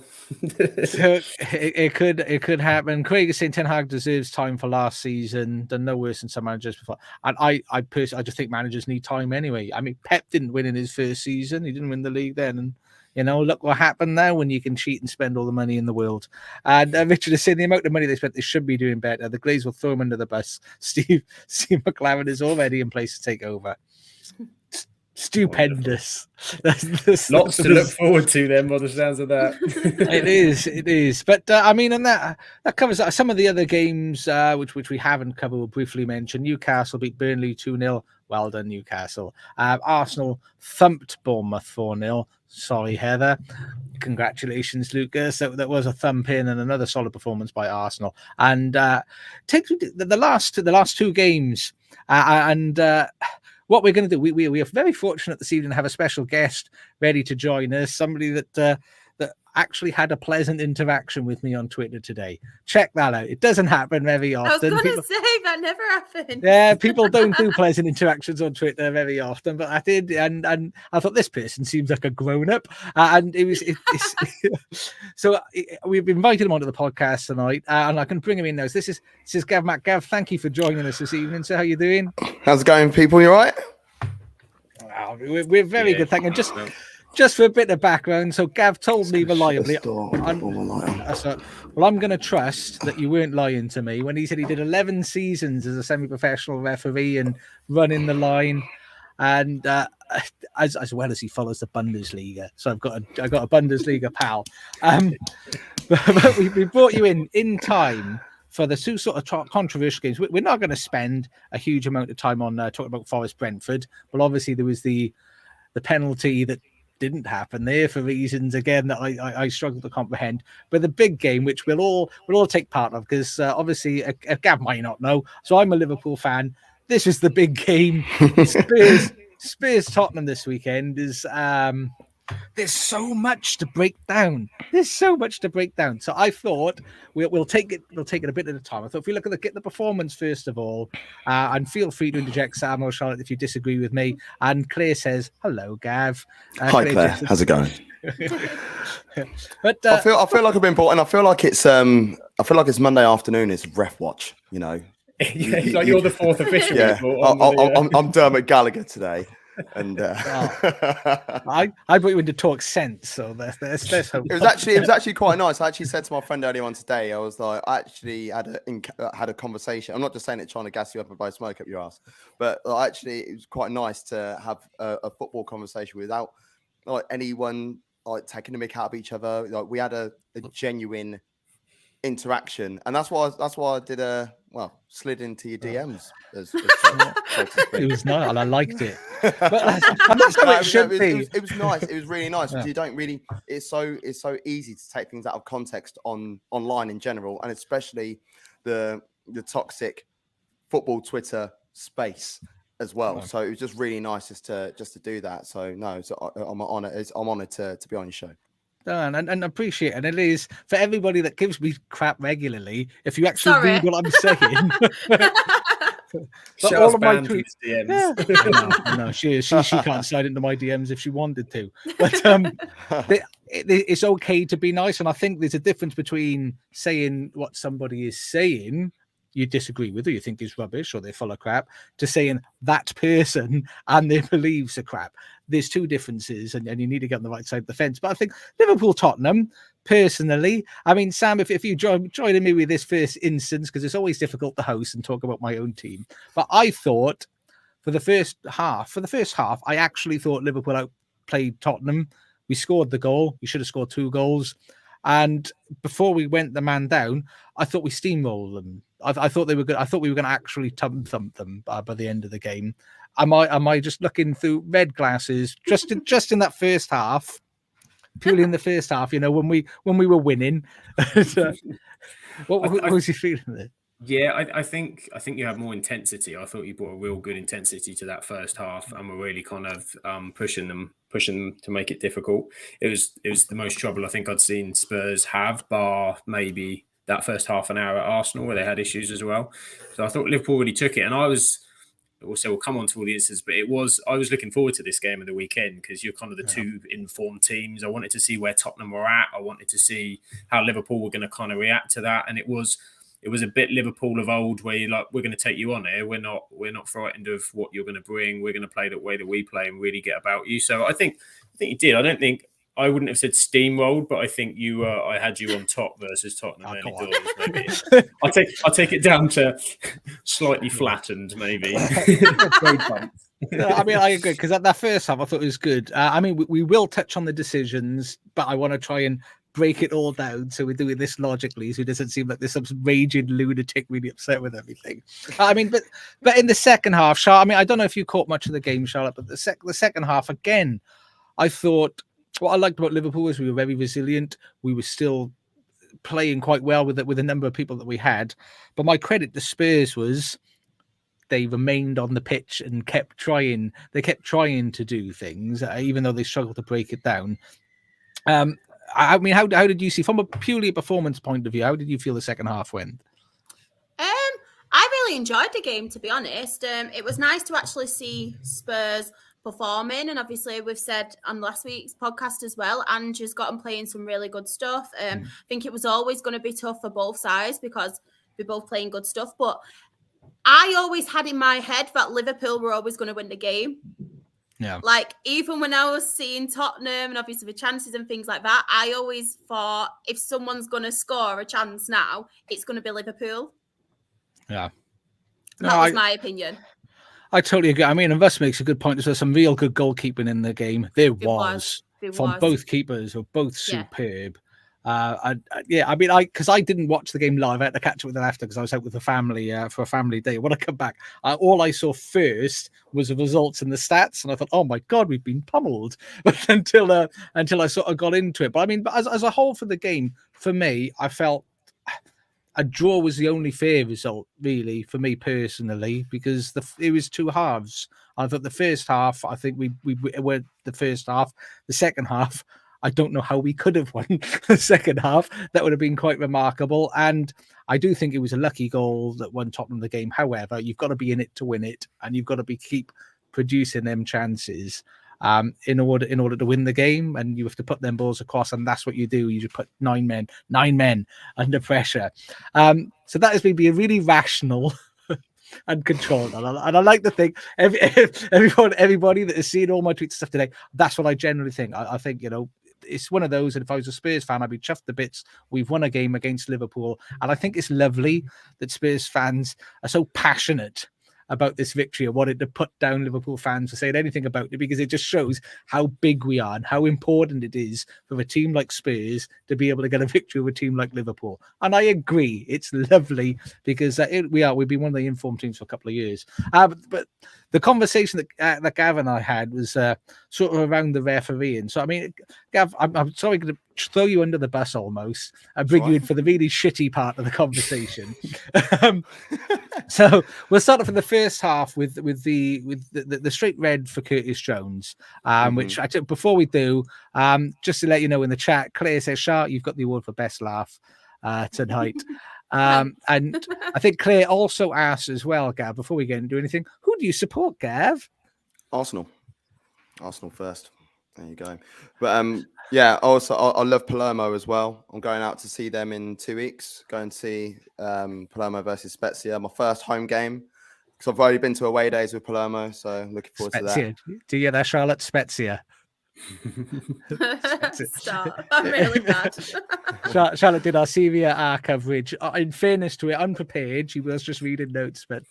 So it could happen. Craig is saying Ten Hag deserves time for last season. Done no worse than some managers before. And I personally, I just think managers need time anyway. I mean, Pep didn't win in his first season. He didn't win the league then. And look what happened now when you can cheat and spend all the money in the world. And Richard is saying the amount of money they spent, they should be doing better. The Glazers will throw him under the bus. Steve McLaren is already in place to take over. Stupendous. Lots to look forward to then, by the sounds of that. It is. But I mean, and that covers some of the other games which we haven't covered. We'll briefly mention. Newcastle beat Burnley 2-0. Well done, Newcastle. Arsenal thumped Bournemouth 4-0. Sorry, Heather. Congratulations, Lucas. That was a thump in and another solid performance by Arsenal. And take the last two games what we're going to do, we are very fortunate this evening to have a special guest ready to join us, somebody that actually had a pleasant interaction with me on Twitter today. Check that out. It doesn't happen very often. I was going to say, that never happened. Yeah, people don't do pleasant interactions on Twitter very often, but I did, and I thought this person seems like a grown-up, and so we've invited him onto the podcast tonight, and I can bring him in now. So this is Gav Mac. Gav, thank you for joining us this evening. So how you doing? How's it going, people? You all right? Wow, we're very good, thank you. Just for a bit of background, so Gav told me reliably, I'm going to trust that you weren't lying to me when he said he did 11 seasons as a semi-professional referee and running the line, and as well as he follows the Bundesliga. So I've got a Bundesliga pal. But we brought you in time for the two sort of controversial games. We're not going to spend a huge amount of time on talking about Forest Brentford, but obviously there was the penalty that didn't happen there for reasons again that I struggle to comprehend. But the big game, which we'll all take part of, because obviously Gav might not know, so I'm a Liverpool fan. This is the big game. Spurs Tottenham this weekend is there's so much to break down. So I thought we'll take it a bit at a time. I thought if we look at the performance first of all, and feel free to interject, Sam or Charlotte, if you disagree with me. And Claire says, "Hello, Gav." Hi, Claire. How's it going? But I feel like I've been brought in. I feel like it's Monday afternoon. It's ref watch. Yeah, it's like you're the fourth official. Yeah, I'm Dermot Gallagher today. And I brought you in to talk sense, so let's hope. It was actually quite nice. I actually said to my friend earlier on today, I was like, I actually had a conversation. I'm not just saying it trying to gas you up and blow smoke up your ass, but actually it was quite nice to have a football conversation without like anyone like taking the mick out of each other. Like we had a genuine interaction, and that's why I did slid into your DMs. It was nice, and I liked it. And that's how it should be. It was nice. It was really nice because Yeah. you don't really. It's so easy to take things out of context online in general, and especially the toxic football Twitter space as well. So it was just really nice just to do that. So no, I'm honoured to be on your show. And appreciate it. And it is for everybody that gives me crap regularly. If you actually read what I'm saying, But all of my tweets, DMs. Yeah. I know. She can't slide into my DMs if she wanted to. But it's okay to be nice, and I think there's a difference between saying what somebody is saying you disagree with, or you think is rubbish, or they're full of crap, to saying that person and their beliefs are crap. There's two differences, and you need to get on the right side of the fence. But I think Liverpool, Tottenham, personally, I mean, Sam, if you join me with this first instance, because it's always difficult to host and talk about my own team, but I thought for the first half, I actually thought Liverpool outplayed Tottenham. We scored the goal. We should have scored 2 goals. And before we went the man down, I thought we steamrolled them. I thought they were good. I thought we were going to actually thump them by the end of the game. Am I just looking through red glasses just in that first half, purely in the first half? You know, when we were winning. What was your feeling there? Yeah, I think you had more intensity. I thought you brought a real good intensity to that first half, and were really kind of pushing them to make it difficult. It was the most trouble I think I'd seen Spurs have, bar maybe that first half an hour at Arsenal where they had issues as well. So I thought Liverpool really took it, and I was also, we'll come on to all the instances, but I was looking forward to this game of the weekend because you're kind of the two informed teams. I wanted to see where Tottenham were at. I wanted to see how Liverpool were going to kind of react to that, and it was a bit Liverpool of old, where you're like, we're going to take you on here. We're not frightened of what you're going to bring. We're going to play the way that we play and really get about you. So I think you did. I wouldn't have said steamrolled, but I think I had you on top versus Tottenham. Maybe. I'll take it down to slightly flattened, maybe. I mean, I agree, because at that first half I thought it was good. I mean, we will touch on the decisions, but I want to try and break it all down, so we're doing this logically, so it doesn't seem like there's some raging lunatic really upset with everything. I mean, but in the second half, Charlotte, I mean, I don't know if you caught much of the game, Charlotte, but the second half again, I thought what I liked about Liverpool was we were very resilient. We were still playing quite well with the number of people that we had. But my credit to Spurs was they remained on the pitch and kept trying. They kept trying to do things, even though they struggled to break it down. I mean, how did you see, from a purely performance point of view, how did you feel the second half went? I really enjoyed the game, to be honest. It was nice to actually see Spurs performing, and obviously we've said on last week's podcast as well, Andrew's gotten playing some really good stuff. I think it was always going to be tough for both sides because we're both playing good stuff, but I always had in my head that Liverpool were always going to win the game. Yeah. Like, even when I was seeing Tottenham and obviously the chances and things like that, I always thought if someone's going to score a chance now, it's going to be Liverpool. Yeah. That was my opinion. I totally agree. I mean, and Russ makes a good point. There's some real good goalkeeping in the game. There was. Both keepers were both superb. I mean, because I didn't watch the game live. I had to catch up with it after because I was out with the family for a family day. When I come back, all I saw first was the results and the stats, and I thought, "Oh my god, we've been pummeled." But until I sort of got into it. But I mean, as a whole for the game, for me, I felt a draw was the only fair result, really, for me personally, because it was 2 halves. I thought the first half, I think we were the first half. The second half, I don't know how we could have won the second half. That would have been quite remarkable. And I do think it was a lucky goal that won Tottenham the game. However, you've got to be in it to win it, and you've got to keep producing them chances in order to win the game. And you have to put them balls across, and that's what you do. You just put 9 men under pressure. So that has been being really rational and controlled. And I like to think everybody that has seen all my tweets and stuff today, that's what I generally think. I think, it's one of those, and if I was a Spurs fan, I'd be chuffed to bits. We've won a game against Liverpool, and I think it's lovely that Spurs fans are so passionate about this victory. I wanted to put down Liverpool fans for saying anything about it, because it just shows how big we are and how important it is for a team like Spurs to be able to get a victory with a team like Liverpool. And I agree, it's lovely because we've been one of the informed teams for a couple of years. But the conversation that Gav and I had was sort of around the refereeing. So I mean, Gav, I'm sorry to throw you under the bus almost and bring you in for the really shitty part of the conversation. So we'll start off in the first half with the straight red for Curtis Jones, which I took before we do. Just to let you know in the chat, Claire says, "Shah, you've got the award for best laugh tonight." And I think Claire also asked as well, Gav, before we get into anything, who do you support, Gav? Arsenal first. There you go. But yeah, also I love Palermo as well. I'm going out to see them in 2 weeks. Going to see Palermo versus Spezia, my first home game. Because I've already been to away days with Palermo, so looking forward to that. Do you hear that, Charlotte? Spezia. Stop. I'm really bad. Charlotte did our Serie A coverage. In fairness to it, unprepared. She was just reading notes, but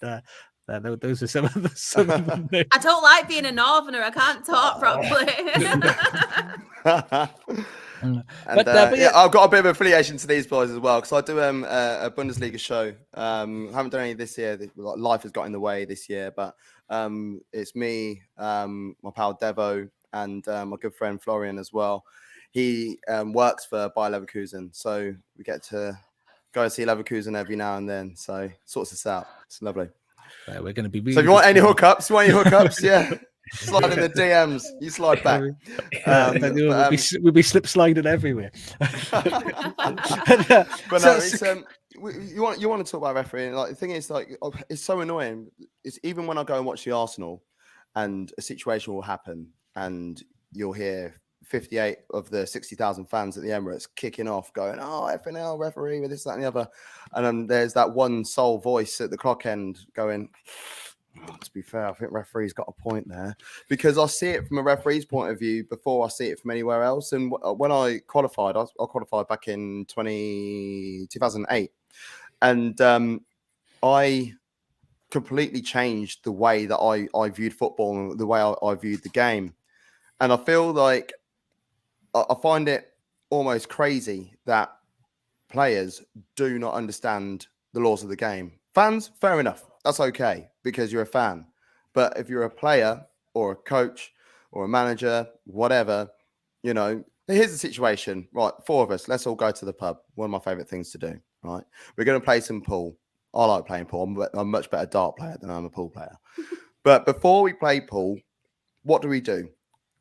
those are some of the I don't like being a northerner. I can't talk properly. Yeah, I've got a bit of affiliation to these boys as well because I do a Bundesliga show. Haven't done any this year. Life has got in the way this year, but it's me, my pal Devo, and my good friend Florian as well. He works for Bayer Leverkusen, so we get to go and see Leverkusen every now and then. So sorts us out. It's lovely. We're going to be really. So if you want any hookups, yeah. Slide in the DMs. You slide back. We'll be slip sliding everywhere. But no, it's, you want to talk about refereeing. Like the thing is, like it's so annoying. It's even when I go and watch the Arsenal, and a situation will happen, and you'll hear 58 of the 60,000 fans at the Emirates kicking off, going, "Oh, FNL referee with this, that, and the other," and then there's that one sole voice at the clock end going, to be fair, I think referee's got a point there because I see it from a referee's point of view before I see it from anywhere else. And when I qualified, I qualified back in 2008, and I completely changed the way that I viewed football and the way I viewed the game. And I feel like I find it almost crazy that players do not understand the laws of the game. Fans, fair enough. That's okay because you're a fan. But if you're a player or a coach or a manager, whatever, here's the situation. Right, 4 of us, let's all go to the pub. One of my favorite things to do, right? We're going to play some pool. I like playing pool. I'm a much better dart player than I'm a pool player. But before we play pool, what do?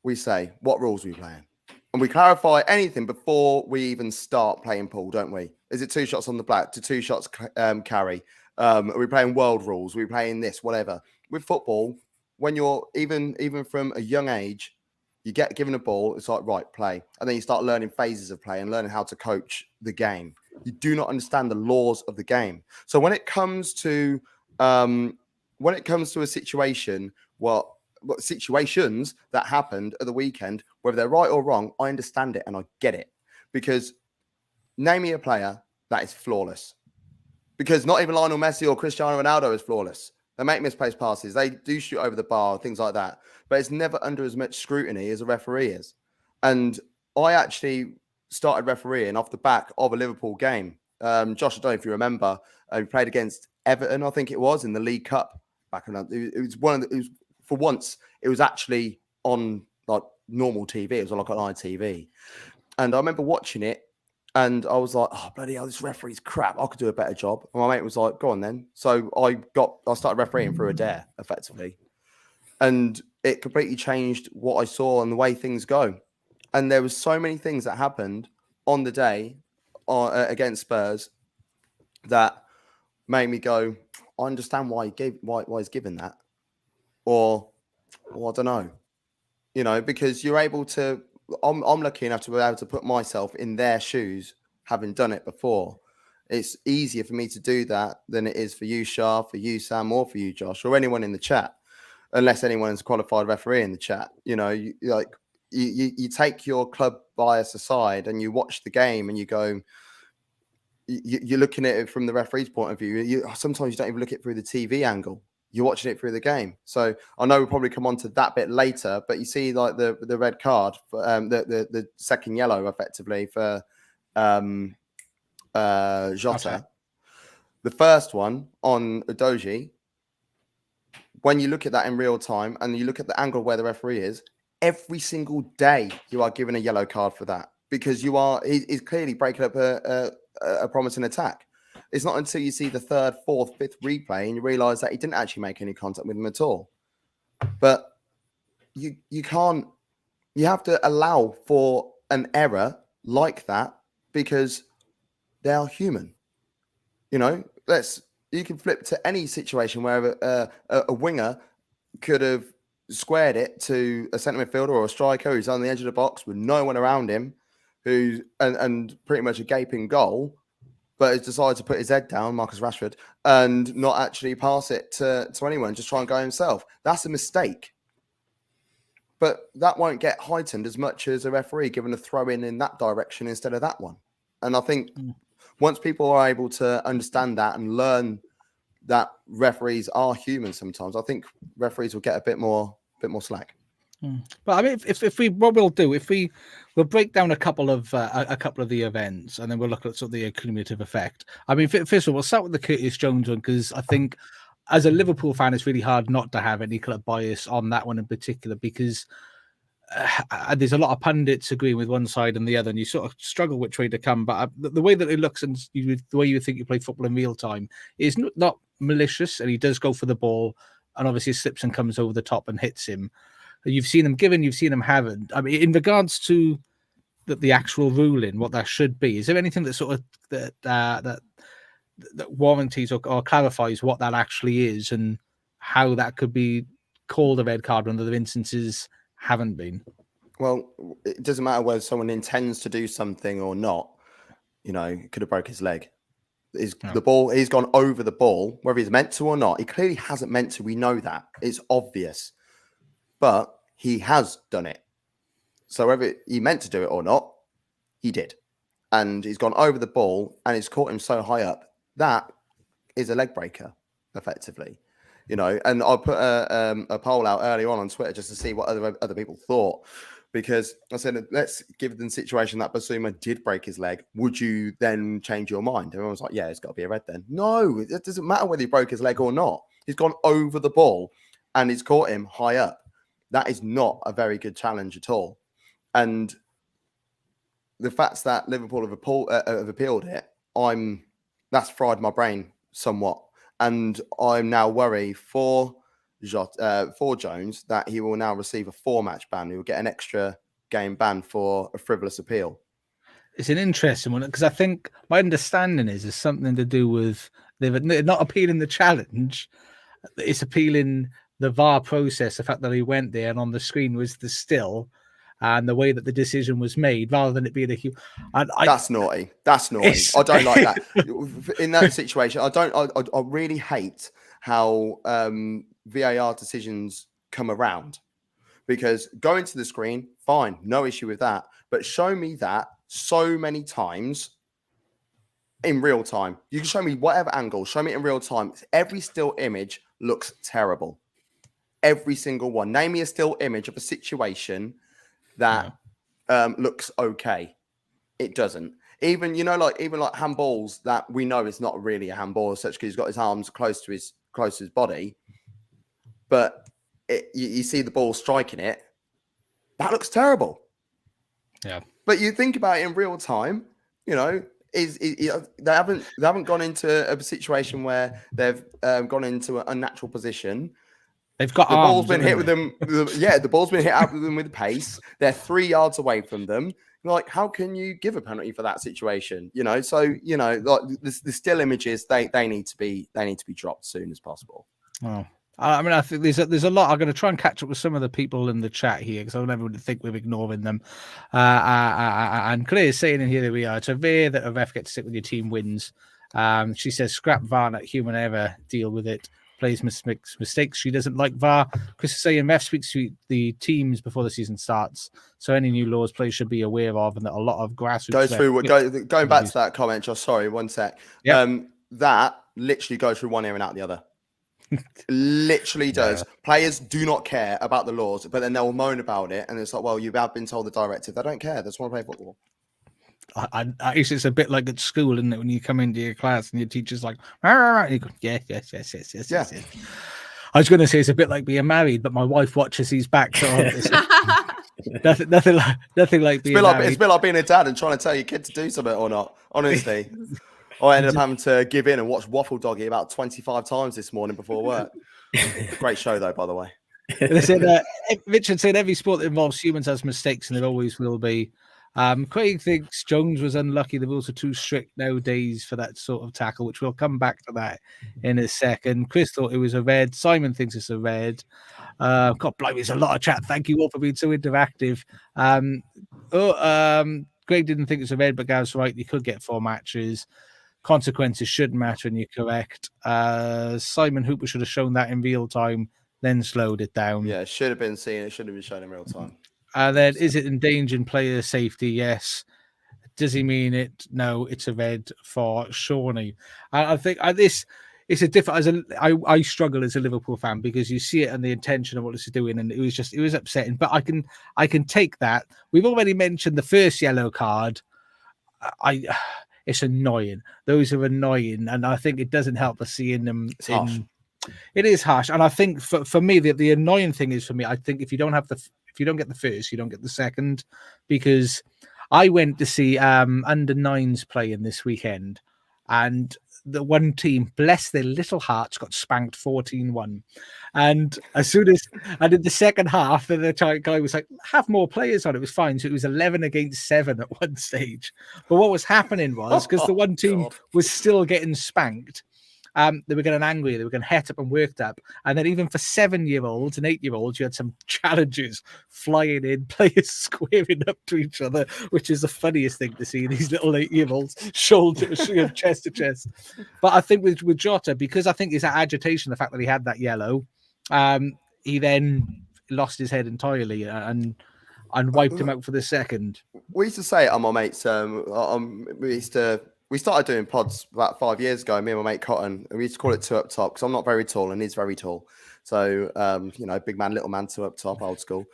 We say, what rules are we playing? And we clarify anything before we even start playing pool, don't we? Is it 2 shots on the black? Do 2 shots carry? Are we playing world rules? Are we playing this? Whatever. With football, when you're even from a young age, you get given a ball, it's like, right, play. And then you start learning phases of play and learning how to coach the game. You do not understand the laws of the game. So when it comes to a situation, what situations that happened at the weekend, whether they're right or wrong, I understand it and I get it. Because name me a player that is flawless. Because not even Lionel Messi or Cristiano Ronaldo is flawless. They make misplaced passes. They do shoot over the bar, things like that. But it's never under as much scrutiny as a referee is. And I actually started refereeing off the back of a Liverpool game. Josh, I don't know if you remember, we played against Everton, I think it was, in the League Cup. Back in for once, it was actually on like normal TV. It was on like an ITV. And I remember watching it. And I was like, oh, bloody hell, this referee's crap. I could do a better job. And my mate was like, go on then. So I started refereeing through a dare, effectively. And it completely changed what I saw and the way things go. And there was so many things that happened on the day against Spurs that made me go, I understand why he's given that. Or I don't know. Because you're able to... I'm lucky enough to be able to put myself in their shoes, having done it before. It's easier for me to do that than it is for you, Shah, for you, Sam, or for you, Josh, or anyone in the chat, unless anyone's qualified referee in the chat. You take your club bias aside and you watch the game and you go, you're looking at it from the referee's point of view. Sometimes you don't even look at it through the TV angle. You're watching it through the game. So I know we'll probably come on to that bit later, but you see like the red card, for, the second yellow effectively for Jota. Okay. The first one on Udogie, when you look at that in real time and you look at the angle where the referee is, every single day you are given a yellow card for that because he's clearly breaking up a promising attack. It's not until you see the third, fourth, fifth replay and you realise that he didn't actually make any contact with him at all. But you can't. You have to allow for an error like that because they are human. You know, you can flip to any situation where a winger could have squared it to a centre midfielder or a striker who's on the edge of the box with no one around him, and pretty much a gaping goal, but has decided to put his head down, Marcus Rashford, and not actually pass it to anyone, just try and go himself. That's a mistake. But that won't get heightened as much as a referee given a throw in that direction instead of that one. And I think once people are able to understand that and learn that referees are human sometimes, I think referees will get a bit more slack. But I mean, if we'll break down a couple of the events, and then we'll look at sort of the cumulative effect. I mean, first of all, we'll start with the Curtis Jones one because I think, as a Liverpool fan, it's really hard not to have any kind of bias on that one in particular because there's a lot of pundits agreeing with one side and the other, and you sort of struggle which way to come. But the way that it looks and the way you think you play football in real time is not malicious, and he does go for the ball, and obviously slips and comes over the top and hits him. You've seen him given, you've seen him haven't. I mean, in regards to the actual ruling, what that should be, is there anything that sort of that warranties or clarifies what that actually is and how that could be called a red card when other instances haven't been? Well, it doesn't matter whether someone intends to do something or not. You know, could have broke his leg. The ball, he's gone over the ball, whether he's meant to or not. He clearly hasn't meant to. We know that. It's obvious. But he has done it. So whether he meant to do it or not, he did. And he's gone over the ball and it's caught him so high up. That is a leg breaker, effectively. You know, and I put a poll out earlier on Twitter just to see what other people thought. Because I said, let's give the situation that Basuma did break his leg. Would you then change your mind? Everyone was like, yeah, it's got to be a red then. No, it doesn't matter whether he broke his leg or not. He's gone over the ball and he's caught him high up. That is not a very good challenge at all. And the fact that Liverpool have appealed it, that's fried my brain somewhat. And I'm now worried for Jones that he will now receive a 4-match ban. He will get an extra game ban for a frivolous appeal. It's an interesting one because I think my understanding is something to do with they're not appealing the challenge. It's appealing the VAR process, the fact that he went there and on the screen was the still and the way that the decision was made rather than it being that's naughty. That's naughty. I don't like that. In that situation, I really hate how VAR decisions come around because going to the screen, fine, no issue with that. But show me that so many times in real time. You can show me whatever angle, show me in real time. Every still image looks terrible. Every single one. Name me a still image of a situation that looks okay. It doesn't. Even like handballs that we know is not really a handball as such because he's got his arms close to his body, but you see the ball striking it. That looks terrible. Yeah. But you think about it in real time. You know, they haven't gone into a situation where they've gone into an unnatural position. They've got the arms, ball's been hit with them. The ball's been hit out with them with pace. They're 3 yards away from them. Like, how can you give a penalty for that situation? You know, so you know, like the still images, they need to be dropped as soon as possible. Oh, I mean, I think there's a lot. I'm going to try and catch up with some of the people in the chat here because I don't ever think we're ignoring them. And Claire's saying in here that we are. It's rare that a ref gets sick when your team wins. She says, scrap VAR, not human error. Deal with it. Plays mistakes. She doesn't like VAR. Chris is saying ref speaks to the teams before the season starts. So any new laws players should be aware of, and that a lot of grassroots going back to that comment, Josh. Sorry, one sec. Yep. That literally goes through one ear and out the other. Literally does. Yeah. Players do not care about the laws, but then they'll moan about it, and it's like, well, you have been told the directive. They don't care. They just want to play football. I it's a bit like at school, isn't it? When you come into your class and your teacher's like, you go, yes. I was going to say it's a bit like being married, but my wife watches these back, so nothing like being married. It's a bit like being a dad and trying to tell your kid to do something or not. Honestly, I ended up having to give in and watch Waffle Doggy about 25 times this morning before work. Great show, though, by the way. They said, Richard said every sport that involves humans has mistakes, and there always will be. Craig thinks Jones was unlucky. The rules are too strict nowadays for that sort of tackle, which we'll come back to that in a second. Chris thought it was a red. Simon thinks it's a red. God, blimey, there's a lot of chat. Thank you all for being so interactive. Greg didn't think it's a red, but Gav's right. You could get 4 matches. Consequences shouldn't matter, and you're correct. Simon Hooper should have shown that in real time, then slowed it down. Yeah, it should have been seen. It should have been shown in real time. Then, is it endangering player safety? Yes. Does he mean it? No, it's a red for Shawnee. I think this it's a different. I struggle as a Liverpool fan because you see it and the intention of what this is doing, and it was upsetting. But I can take that. We've already mentioned the first yellow card. It's annoying. Those are annoying, and I think it doesn't help us seeing them. It is harsh, and I think for me the annoying thing is for me. I think if you don't get the first, you don't get the second, because I went to see under 9s playing this weekend, and the one team, bless their little hearts, got spanked 14-1. And as soon as I did the second half, the guy was like, have more players on. It was fine. So it was 11 against 7 at one stage. But what was happening was, because the one team was still getting spanked, they were getting angry, they were getting het up and worked up. And then even for 7-year-olds and 8-year-olds, you had some challenges flying in, players squaring up to each other, which is the funniest thing to see, these little 8-year-olds shoulder chest to chest. But I think with Jota, because I think it's that agitation, the fact that he had that yellow, he then lost his head entirely and wiped him out for the second. We used to say it on my mates, we started doing pods about 5 years ago, me and my mate Cotton, and we used to call it 2 up top because I'm not very tall and he's very tall. So, big man, little man, 2 up top, old school.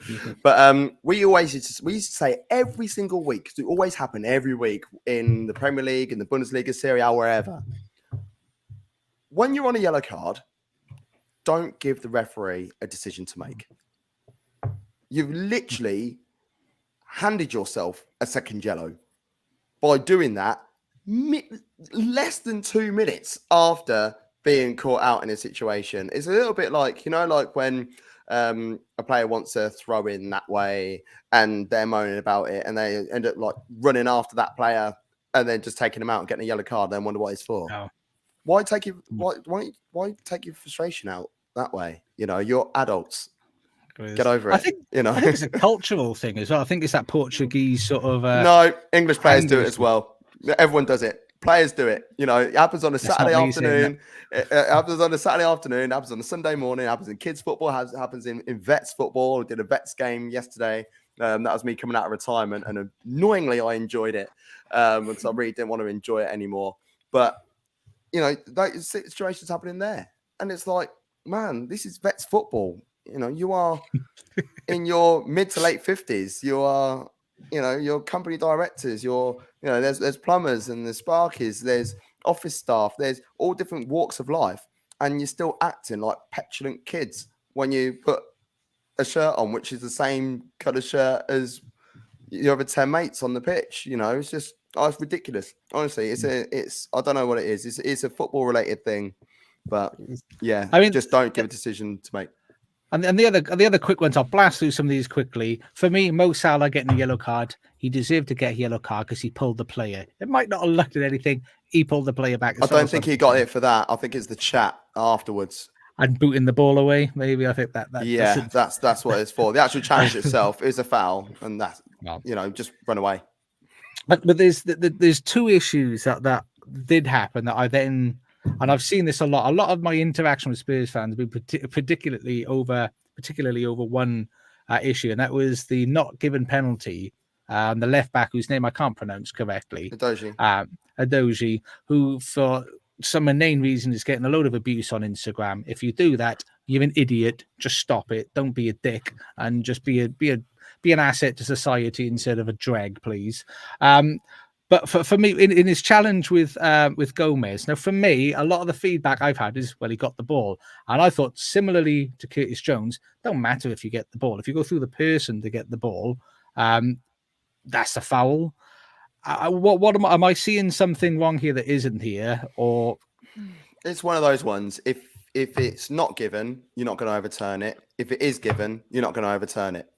But we used to say every single week, because it always happened every week in the Premier League, in the Bundesliga, Serie, wherever. When you're on a yellow card, don't give the referee a decision to make. You've literally handed yourself a second yellow by doing that less than 2 minutes after being caught out in a situation. It's a little bit like, like when a player wants to throw in that way and they're moaning about it and they end up like running after that player and then just taking him out and getting a yellow card, then wonder what it's for. No. Why take your frustration out that way? You're adults. Get over it. I think it's a cultural thing as well. I think it's that Portuguese sort of. No, English players do it as well. Everyone does it. Players do it. It happens on a Saturday afternoon. It happens on a Saturday afternoon. It happens on a Sunday morning. It happens in kids' football. It happens in vets football. I did a vets game yesterday. That was me coming out of retirement, and annoyingly, I enjoyed it because I really didn't want to enjoy it anymore. But those situations happening there, and it's like, man, this is vets football. You are in your mid to late 50s. You are, your company directors. There's plumbers and there's sparkies. There's office staff. There's all different walks of life, and you're still acting like petulant kids when you put a shirt on, which is the same colour shirt as your other 10 mates on the pitch. It's just, it's ridiculous. Honestly, it's I don't know what it is. It's a football related thing, but yeah, I mean, just don't give a decision to make. And the other quick ones, I'll blast through some of these quickly. For me, Mo Salah getting a yellow card, he deserved to get a yellow card because he pulled the player. It might not have looked at anything. He pulled the player back. I don't think he got it for that. I think it's the chat afterwards. And booting the ball away, maybe. I think that yeah, that's what it's for. The actual challenge itself is a foul, and that's just run away. But there's 2 issues that did happen that I then. And I've seen this a lot. A lot of my interaction with Spurs fans have been particularly over one issue, and that was the not given penalty. The left back, whose name I can't pronounce correctly, Adoji, who for some inane reason is getting a load of abuse on Instagram. If you do that, you're an idiot. Just stop it. Don't be a dick, and just be an asset to society instead of a drag, please. But for me, in his challenge with Gomez, now for me, a lot of the feedback I've had is, well, he got the ball. And I thought, similarly to Curtis Jones, don't matter if you get the ball. If you go through the person to get the ball, that's a foul. What am I seeing something wrong here that isn't here? Or it's one of those ones. If it's not given, you're not going to overturn it. If it is given, you're not going to overturn it.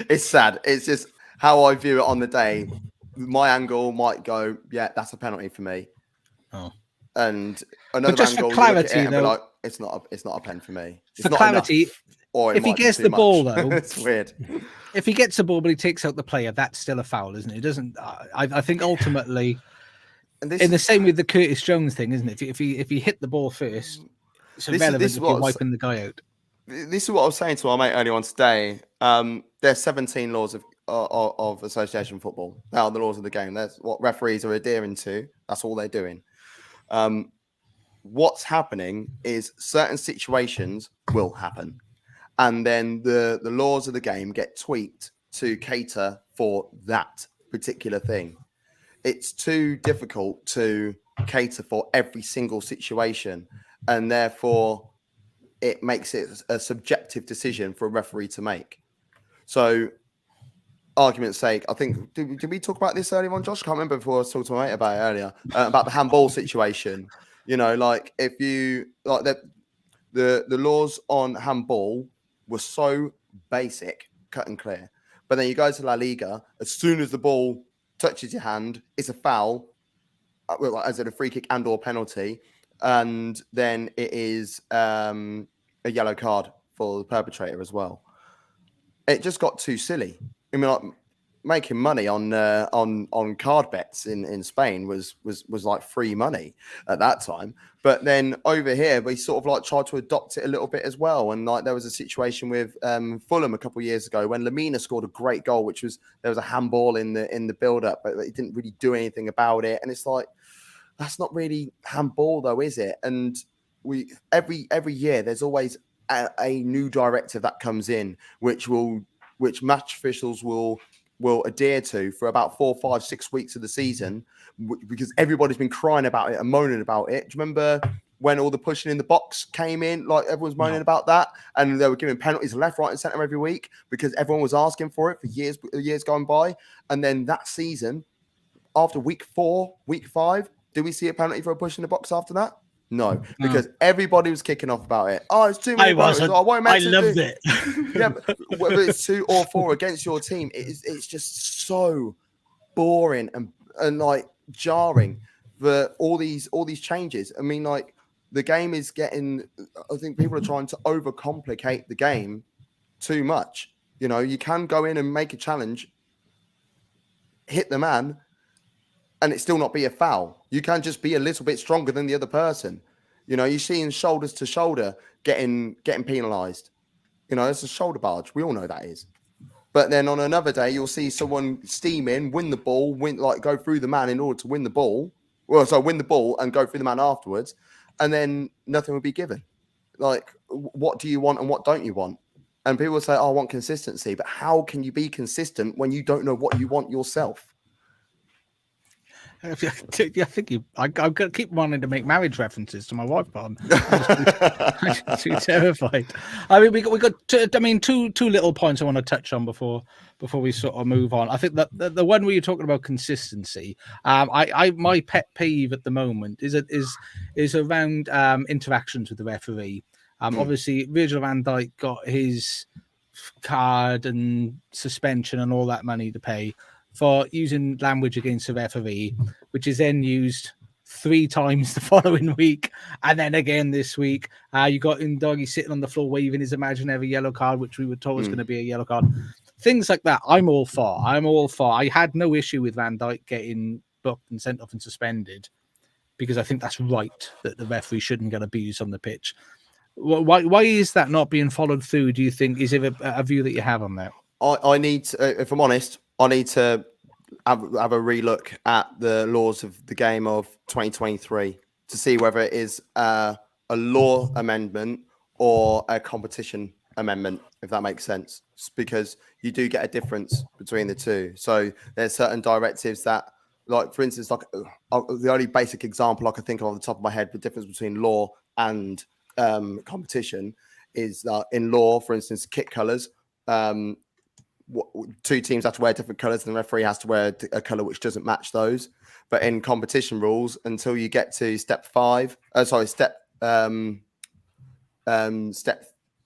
It's sad. It's just how I view it on the day. My angle might go, yeah, that's a penalty for me. Oh. And another just angle, for clarity, you look at it and be though, like, it's not a pen for me. It's for not clarity, enough, or if he gets the ball, though, it's weird. If he gets the ball but he takes out the player, that's still a foul, isn't it? It doesn't. I think ultimately, and in the same with the Curtis Jones thing, isn't it? If he hit the ball first, it's irrelevant if you're wiping the guy out. This is what I was saying to our mate earlier on today. There's 17 laws of association football. Now the laws of the game. That's what referees are adhering to. That's all they're doing. What's happening is certain situations will happen, and then the laws of the game get tweaked to cater for that particular thing. It's too difficult to cater for every single situation, and therefore it makes it a subjective decision for a referee to make. So, argument's sake, I think, did we talk about this earlier on, Josh? I can't remember before I was talking to my mate about it earlier, about the handball situation. You know, like if you, like the laws on handball were so basic, cut and clear. But then you go to La Liga, as soon as the ball touches your hand, it's a foul, as in a free kick and or penalty. And then it is a yellow card for the perpetrator as well. It just got too silly. I mean, like, making money on card bets in Spain was like free money at that time. But then over here, we sort of like tried to adopt it a little bit as well. And like there was a situation with Fulham a couple of years ago when Lamina scored a great goal, which was there was a handball in the build up, but it didn't really do anything about it. And it's like, that's not really handball though, is it? And we every year there's always a new directive that comes in, which match officials will adhere to for about 4, 5, 6 weeks of the season, because everybody's been crying about it and moaning about it. Do you remember when all the pushing in the box came in? Like everyone's moaning about that, and they were giving penalties left, right, and centre every week because everyone was asking for it for years going by. And then that season, after week 4, week 5, do we see a penalty for a push in the box after that? No, because everybody was kicking off about it. Oh, it's too many penalties. I loved it. Yeah, but whether it's 2 or 4 against your team, it's just so boring and like jarring for all these changes. I mean, like the game is getting. I think people are trying to overcomplicate the game too much. You know, you can go in and make a challenge, hit the man, and it still not be a foul. You can just be a little bit stronger than the other person. You know, you're seeing shoulders to shoulder getting penalised. You know, it's a shoulder barge. We all know that is. But then on another day, you'll see someone steam in, win the ball, go through the man in order to win the ball. Well, so win the ball and go through the man afterwards, and then nothing will be given. Like, what do you want and what don't you want? And people will say, oh, I want consistency. But how can you be consistent when you don't know what you want yourself? I think I'm going to keep wanting to make marriage references to my wife, but I'm just too terrified. I mean, we got two little points I want to touch on before we sort of move on. I think that the one where you're talking about consistency, my pet peeve at the moment is around interactions with the referee. Obviously, Virgil van Dijk got his card and suspension and all that money to pay for using language against the referee, which is then used 3 times the following week, and then again this week. You got Ndoggy sitting on the floor waving his imaginary yellow card, which we were told was going to be a yellow card. Things like that, I'm all for. I had no issue with Van Dijk getting booked and sent off and suspended, because I think that's right, that the referee shouldn't get abused on the pitch. Why is that not being followed through, do you think? Is there a view that you have on that? I need to, if I'm honest, I need to have a relook at the laws of the game of 2023 to see whether it is a law amendment or a competition amendment, if that makes sense, because you do get a difference between the two. So there's certain directives that, like, for instance, like the only basic example I can think of off the top of my head, the difference between law and competition is that in law, for instance, kit colours, two teams have to wear different colours and the referee has to wear a colour which doesn't match those. But in competition rules, until you get to step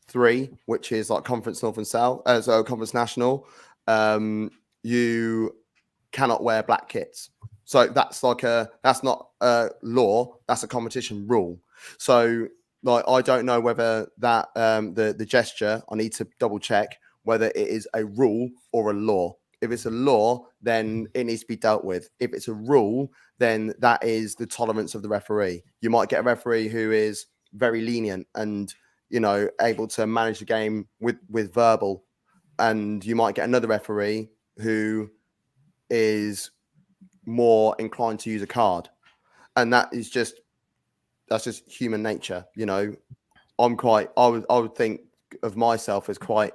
3, which is like Conference North and South, so Conference National, you cannot wear black kits. So that's not a law, that's a competition rule. So like, I don't know whether that the gesture, I need to double check whether it is a rule or a law. If it's a law, then it needs to be dealt with. If it's a rule, then that is the tolerance of the referee. You might get a referee who is very lenient and, you know, able to manage the game with verbal. And you might get another referee who is more inclined to use a card. And that's just human nature. You know, I would think of myself as quite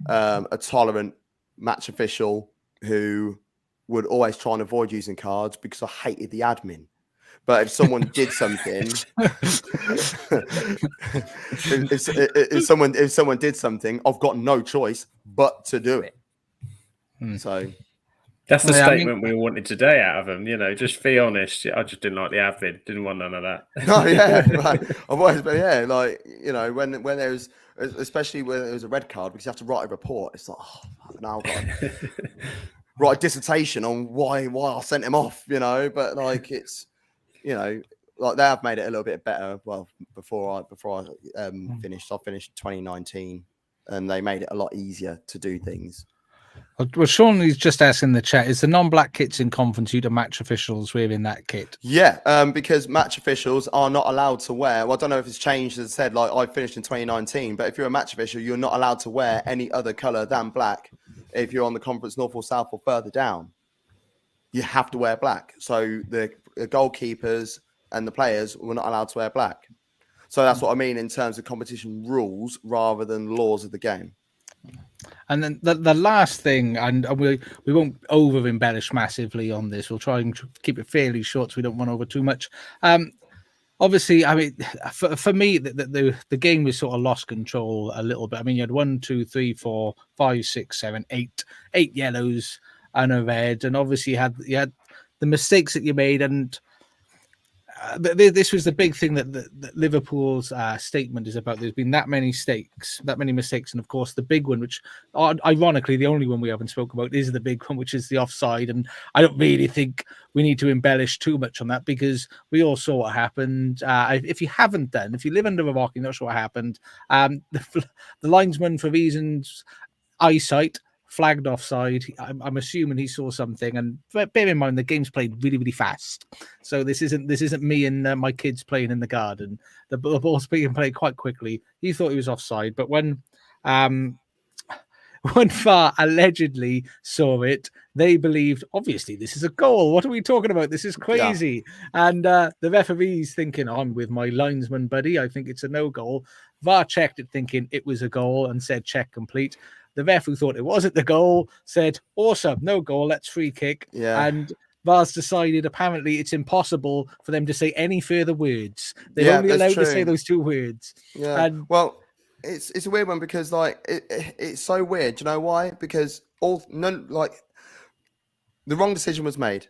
a tolerant match official who would always try and avoid using cards because I hated the admin. But if someone did something, if someone did something, I've got no choice but to do it. So that's the statement we wanted today out of them. You know, just be honest. I just didn't like the admin. Didn't want none of that. No, yeah, right. I've always been, yeah, like, you know, when there's, especially when there was a red card, because you have to write a report. It's like, oh, now I've got to write a dissertation on why I sent him off, you know. But like, it's, you know, like they have made it a little bit better. Well, before I finished, I finished 2019, and they made it a lot easier to do things. Well, Sean is just asking in the chat, is the non-black kits in conference due to match officials wearing that kit? Yeah, because match officials are not allowed to wear, well, I don't know if it's changed, as I said, like I finished in 2019, but if you're a match official, you're not allowed to wear any other colour than black if you're on the conference north or south or further down. You have to wear black. So the goalkeepers and the players were not allowed to wear black. So that's what I mean in terms of competition rules rather than laws of the game. And then the last thing, and we won't over embellish massively on this. We'll try and keep it fairly short so we don't run over too much. Obviously, I mean, for me, the game was sort of lost control a little bit. I mean, you had 1, 2, 3, 4, 5, 6, 7, 8 yellows and a red, and obviously you had the mistakes that you made, and this was the big thing that Liverpool's statement is about. There's been that many mistakes, and of course the big one, which ironically the only one we haven't spoken about, is the big one, which is the offside. And I don't really think we need to embellish too much on that because we all saw what happened. If you live under a rock, you're not sure what happened. The linesman, for reasons eyesight, flagged offside. I'm assuming he saw something, and bear in mind the game's played really, really fast. So this isn't me and my kids playing in the garden. The ball's being played quite quickly. He thought he was offside, but when VAR allegedly saw it, they believed, obviously, this is a goal. What are we talking about? This is crazy. Yeah. And the referee's thinking, I'm with my linesman buddy. I think it's a no goal. VAR checked it, thinking it was a goal, and said check complete. The ref who thought it wasn't the goal said, awesome, no goal, let's free kick. Yeah. And VAR's decided apparently it's impossible for them to say any further words. They're only allowed to say those 2 words. Yeah. And well, it's a weird one because like it's so weird. Do you know why? Because the wrong decision was made,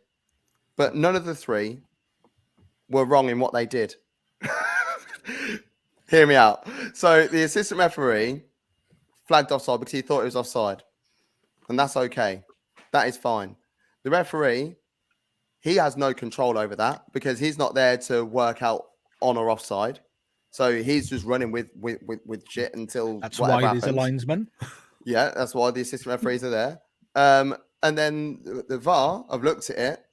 but none of the 3 were wrong in what they did. Hear me out. So the assistant referee flagged offside because he thought it was offside, and that's okay. That is fine. The referee, he has no control over that because he's not there to work out on or offside. So he's just running with shit until that's why there's a linesman. Yeah, that's why the assistant referees are there. And then the VAR, I've looked at it,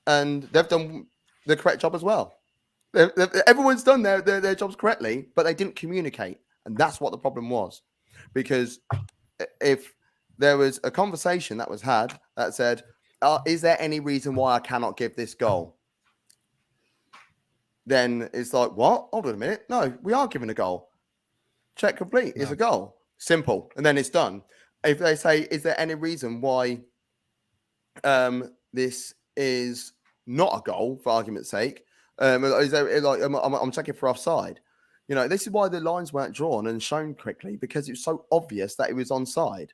and they've done the correct job as well. Everyone's done their jobs correctly, but they didn't communicate, and that's what the problem was. Because if there was a conversation that was had that said, is there any reason why I cannot give this goal? Then it's like, what? Hold on a minute. No, we are giving a goal. Check complete. It's a goal. Simple. And then it's done. If they say, is there any reason why this is not a goal, for argument's sake? Is there, like, I'm checking for offside. You know, this is why the lines weren't drawn and shown quickly, because it was so obvious that it was onside.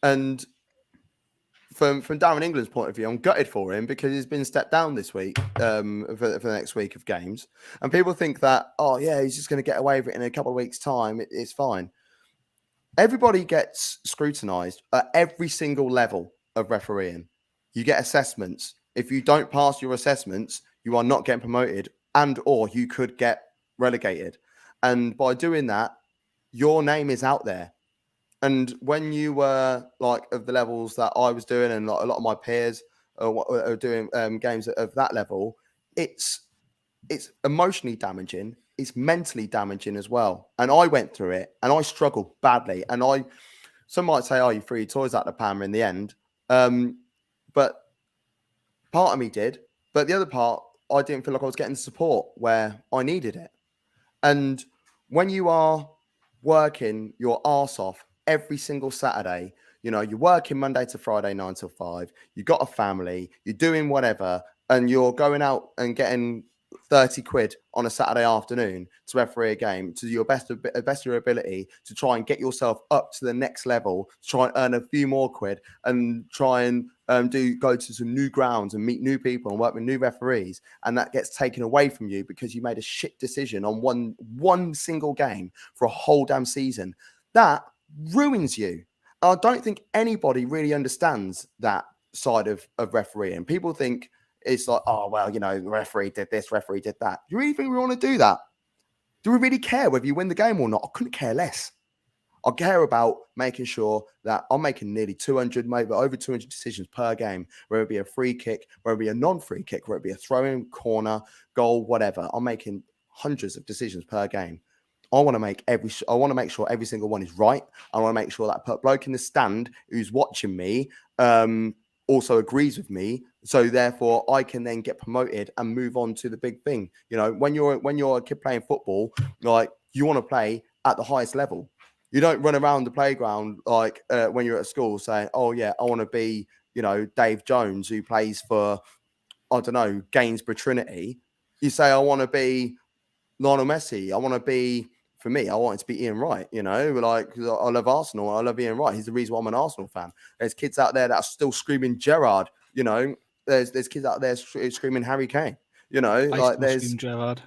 And from Darren England's point of view, I'm gutted for him because he's been stepped down this week for the next week of games. And people think that, oh, yeah, he's just going to get away with it in a couple of weeks' time. It's fine. Everybody gets scrutinised at every single level of refereeing. You get assessments. If you don't pass your assessments, you are not getting promoted, and or you could get relegated. And by doing that, your name is out there. And when you were like of the levels that I was doing, and like a lot of my peers are doing games of that level, it's emotionally damaging. It's mentally damaging as well. And I went through it, and I struggled badly. And some might say, "Oh, you threw your toys out the pan in the end," but part of me did. But the other part, I didn't feel like I was getting support where I needed it. And when you are working your arse off every single Saturday, you know, you're working Monday to Friday, 9 till 5, you've got a family, you're doing whatever, and you're going out and getting 30 quid on a Saturday afternoon to referee a game to your best of your ability to try and get yourself up to the next level, to try and earn a few more quid and try and go to some new grounds and meet new people and work with new referees, and that gets taken away from you because you made a shit decision on one single game for a whole damn season. That ruins you. I don't think anybody really understands that side of refereeing. People think it's like, oh, well, you know, the referee did this, referee did that. Do you really think we want to do that? Do we really care whether you win the game or not? I couldn't care less. I care about making sure that I'm making nearly 200, maybe over 200 decisions per game, whether it be a free kick, whether it be a non-free kick, whether it be a throw-in, corner, goal, whatever. I'm making hundreds of decisions per game. I want to make sure every single one is right. I want to make sure that bloke in the stand who's watching me also agrees with me. So therefore, I can then get promoted and move on to the big thing. You know, when you're a kid playing football, like, you want to play at the highest level. You don't run around the playground like when you're at school saying, "Oh yeah, I want to be, you know, Dave Jones who plays for, I don't know, Gainsborough Trinity." You say, "I want to be Lionel Messi. I want to be." For me, I want it to be Ian Wright, you know, like, 'cause I love Arsenal. I love Ian Wright. He's the reason why I'm an Arsenal fan. There's kids out there that are still screaming Gerrard, you know. There's kids out there screaming Harry Kane, you know. I like still there's scream Gerrard.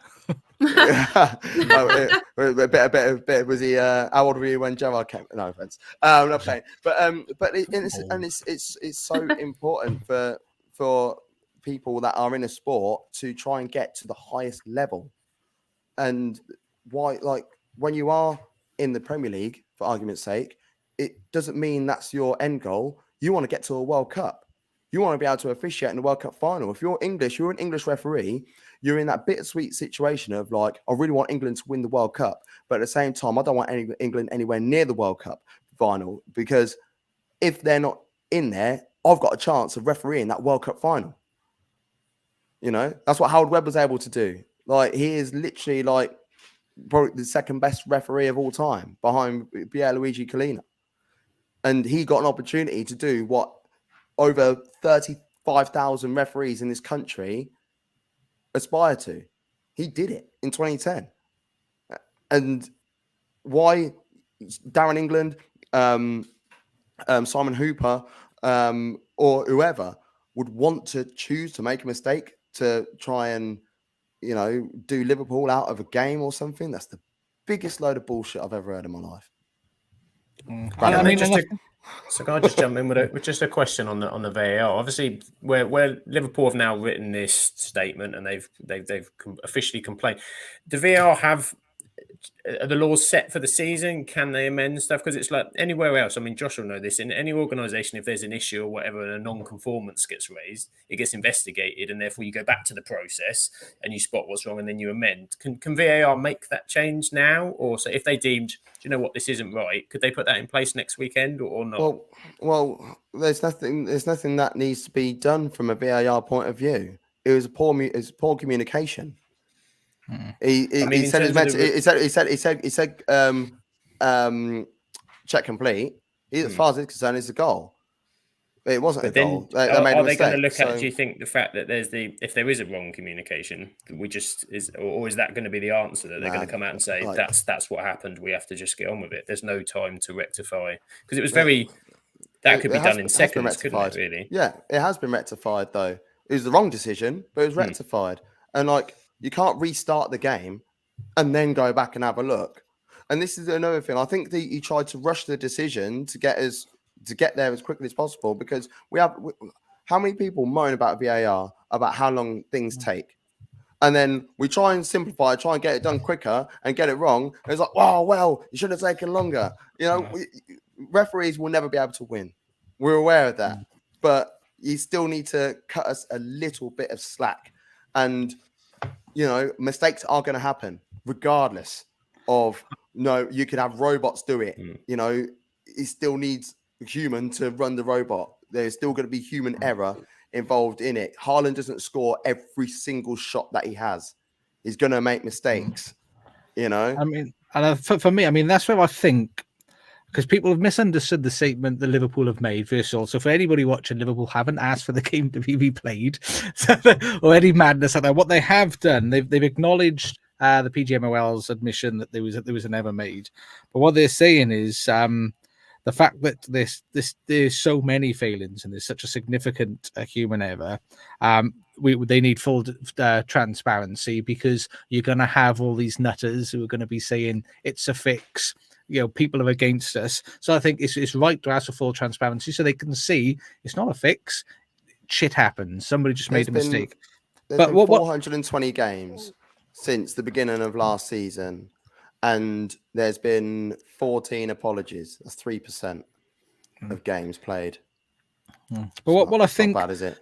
a bit. Was he? How old were you when Gerrard came? No offense. I'm not playing, but it's so important for people that are in a sport to try and get to the highest level. And why, like, when you are in the Premier League, for argument's sake, it doesn't mean that's your end goal. You want to get to a World Cup. You want to be able to officiate in the World Cup final. If you're English, you're an English referee, you're in that bittersweet situation of like, I really want England to win the World Cup, but at the same time, I don't want England anywhere near the World Cup final, because if they're not in there, I've got a chance of refereeing that World Cup final. You know, that's what Howard Webb was able to do. Like, he is literally like probably the second best referee of all time behind Pierluigi Collina. And he got an opportunity to do what over 35,000 referees in this country aspire to. He did it in 2010. And why Darren England, Simon Hooper, or whoever would want to choose to make a mistake to try and, you know, do Liverpool out of a game or something? That's the biggest load of bullshit I've ever heard in my life. I mean, So can I just jump in with just a question on the VAR? Obviously, where Liverpool have now written this statement and they've officially complained. Do VAR have, are the laws set for the season? Can they amend stuff? Because it's like anywhere else. I mean, Josh will know this. In any organisation, if there's an issue or whatever, and a non-conformance gets raised, it gets investigated, and therefore you go back to the process and you spot what's wrong, and then you amend. Can VAR make that change now? Or so if they deemed, do you know what, this isn't right, could they put that in place next weekend or not? Well, there's nothing that needs to be done from a VAR point of view. It was poor communication. He said check complete. As far as it's concerned, it's a goal. It wasn't But a then, goal. They made a are they going to mistake, look at? Do you think the fact that if there is a wrong communication, or is that going to be the answer that they're going to come out and say that's what happened? We have to just get on with it. There's no time to rectify because it was very. That could be done in seconds, couldn't it? Really? Yeah, it has been rectified though. It was the wrong decision, but it was rectified. And like, you can't restart the game and then go back and have a look. And this is another thing. I think that you tried to rush the decision to get there as quickly as possible, because how many people moan about VAR, about how long things take, and then we try and simplify, try and get it done quicker, and get it wrong. And it's like, oh well, you should have taken longer. You know, referees will never be able to win. We're aware of that, but you still need to cut us a little bit of slack. And you know, mistakes are going to happen regardless of. No, you could have robots do it. You know, it still needs a human to run the robot. There's still going to be human error involved in it. Haaland doesn't score every single shot that he has. He's going to make mistakes, you know? I mean, and for me, I mean, that's where I think, because people have misunderstood the statement that Liverpool have made, first of all. So for anybody watching, Liverpool haven't asked for the game to be replayed or any madness like that. What they have done, they've acknowledged the PGMOL's admission that there was an error made, but what they're saying is the fact that there's so many failings and there's such a significant human error. They need full transparency, because you're going to have all these nutters who are going to be saying it's a fix. You know, people are against us. So I think it's right to ask for full transparency so they can see it's not a fix. Shit happens. Somebody just made a mistake. There's been 420 games since the beginning of last season, and there's been 14 apologies. That's 3% of games played. But what I think, not bad, is it?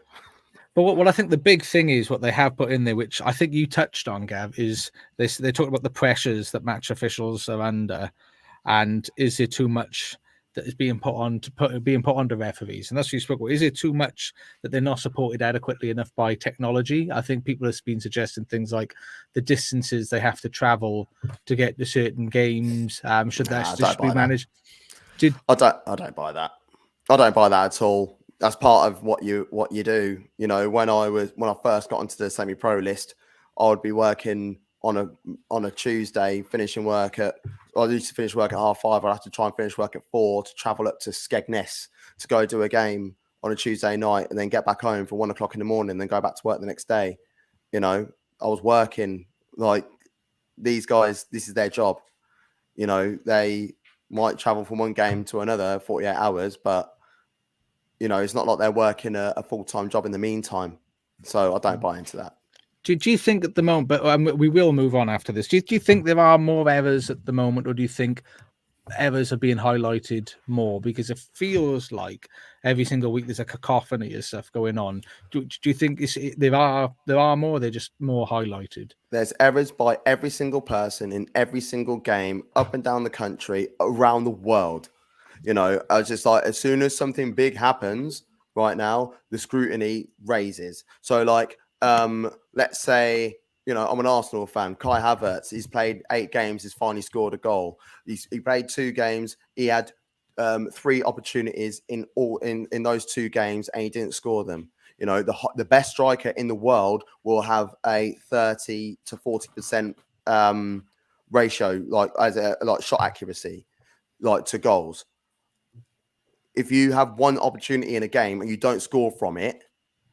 But what I think the big thing is what they have put in there, which I think you touched on, Gav, is this. They talk about the pressures that match officials are under, and is there too much that is being put on to referees? And that's what you spoke about. Is it too much that they're not supported adequately enough by technology? I think people have been suggesting things like the distances they have to travel to get to certain games. Should that just be managed? I don't buy that. I don't buy that at all. That's part of what you do. You know, when I first got onto the semi-pro list, I would be working on a Tuesday, finishing work I used to finish work at 5:30. I'd have to try and finish work at 4 to travel up to Skegness to go do a game on a Tuesday night, and then get back home for 1 o'clock in the morning, and then go back to work the next day. You know, I was working like these guys. This is their job. You know, they might travel from one game to another 48 hours, but you know, it's not like they're working a full-time job in the meantime. So I don't buy into that. Do you think at the moment, but we will move on after this, do you think there are more errors at the moment, or do you think errors are being highlighted more? Because it feels like every single week there's a cacophony of stuff going on. Do you think there are more, they're just more highlighted? There's errors by every single person in every single game, up and down the country, around the world. You know, I was just like, as soon as something big happens right now, the scrutiny raises. So like, let's say, you know, I'm an Arsenal fan. Kai Havertz, he's played 8 games. He's finally scored a goal. He played 2 games. He had 3 opportunities in those 2 games, and he didn't score them. You know, the best striker in the world will have a 30 to 40% ratio, like shot accuracy, like to goals. If you have one opportunity in a game and you don't score from it,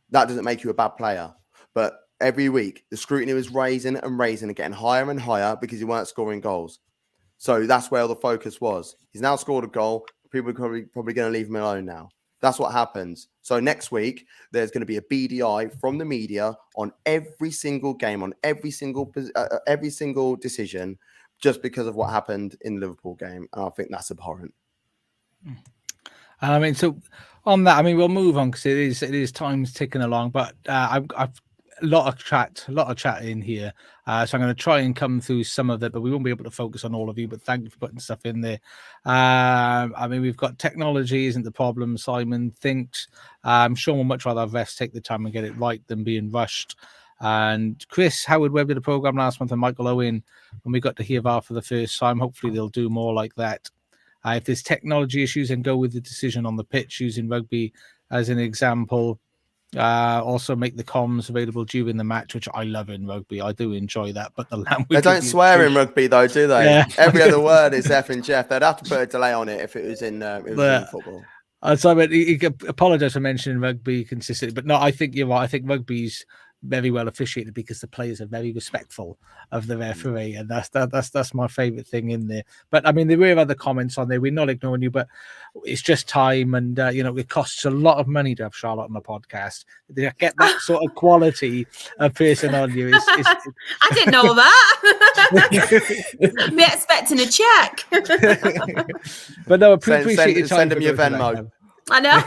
that doesn't make you a bad player. But every week, the scrutiny was raising and getting higher and higher because he weren't scoring goals. So that's where the focus was. He's now scored a goal. People are probably going to leave him alone now. That's what happens. So next week, there's going to be a BDI from the media on every single game, on every single decision, just because of what happened in the Liverpool game. And I think that's abhorrent. I mean, so on that, I mean, we'll move on because it is time's ticking along. But I've a lot of chat in here, so I'm going to try and come through some of it, but we won't be able to focus on all of you. But thank you for putting stuff in there. I mean, we've got technology isn't the problem. Simon thinks I'm sure we'll much rather have refs take the time and get it right than being rushed. And Chris Howard Webb did a program last month, and Michael Owen when we got to hear VAR for the first time. Hopefully, they'll do more like that. If there's technology issues, then go with the decision on the pitch, using rugby as an example. Also make the comms available during the match, which I love in rugby. I do enjoy that, but the language... They don't swear in rugby, though, do they? Yeah. Every other word is F and Jeff. They'd have to put a delay on it if it was in football. So I mean, you apologise for mentioning rugby consistently, but no, I think you're right. I think rugby's very well officiated because the players are very respectful of the referee, and that's my favourite thing in there. But I mean, there were other comments on there. We're not ignoring you, but it's just time, and it costs a lot of money to have Charlotte on the podcast. To get that sort of quality of person on you is I didn't know that. Me expecting a check. But no, appreciate your time. Send them your Venmo. I know.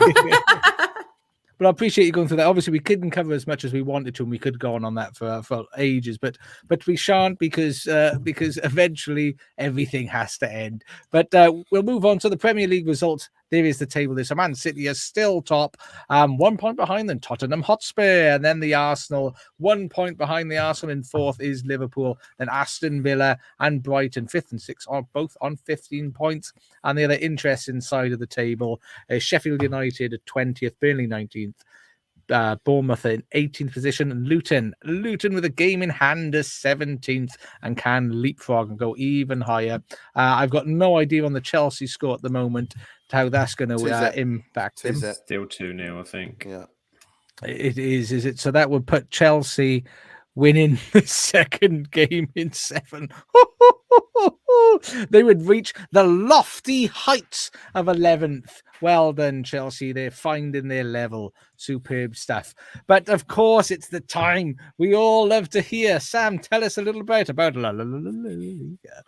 But I appreciate you going through that. Obviously, we couldn't cover as much as we wanted to, and we could go on that for ages. But we shan't because eventually everything has to end. But we'll move on to the Premier League results. There is the table. There's Man City is still top, 1 point behind them, Tottenham Hotspur, and then the Arsenal, 1 point behind the Arsenal. In fourth is Liverpool, then Aston Villa and Brighton, fifth and sixth, are both on 15 points. And the other interesting side of the table is Sheffield United at 20th, Burnley 19th, Bournemouth in 18th position, and Luton with a game in hand is 17th and can leapfrog and go even higher. I've got no idea on the Chelsea score at the moment how that's going to impact them. Still 2-0, I think. Yeah, it is it? So that would put Chelsea winning the second game in 7. They would reach the lofty heights of 11th. Well done, Chelsea. They're finding their level. Superb stuff. But of course, it's the time we all love to hear. Sam, tell us a little bit about La Liga.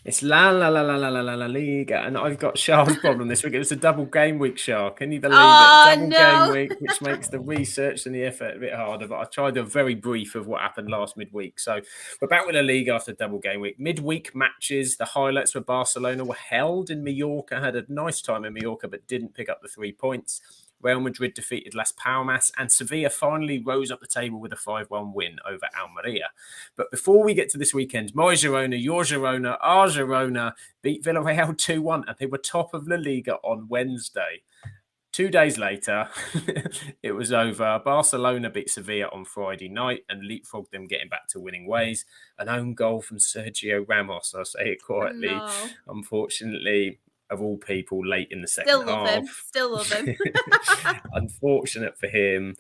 It's La Liga, and I've got Shark's problem this week. It was a double game week, Shark. Can you believe it? Double game week, which makes the research and the effort a bit harder. But I tried a very brief of what happened last midweek. So we're back with La Liga after double game week. Midweek matches, the highlights were Barcelona were held in Mallorca, had a nice time in Mallorca, but didn't pick up the 3 points. Real Madrid defeated Las Palmas, and Sevilla finally rose up the table with a 5-1 win over Almeria. But before we get to this weekend, my Girona, your Girona, our Girona beat Villarreal 2-1, and they were top of La Liga on Wednesday. 2 days later, it was over. Barcelona beat Sevilla on Friday night and leapfrogged them, getting back to winning ways. An own goal from Sergio Ramos, I'll say it quietly. No. Unfortunately, of all people, late in the second half. Still love him. Unfortunate for him.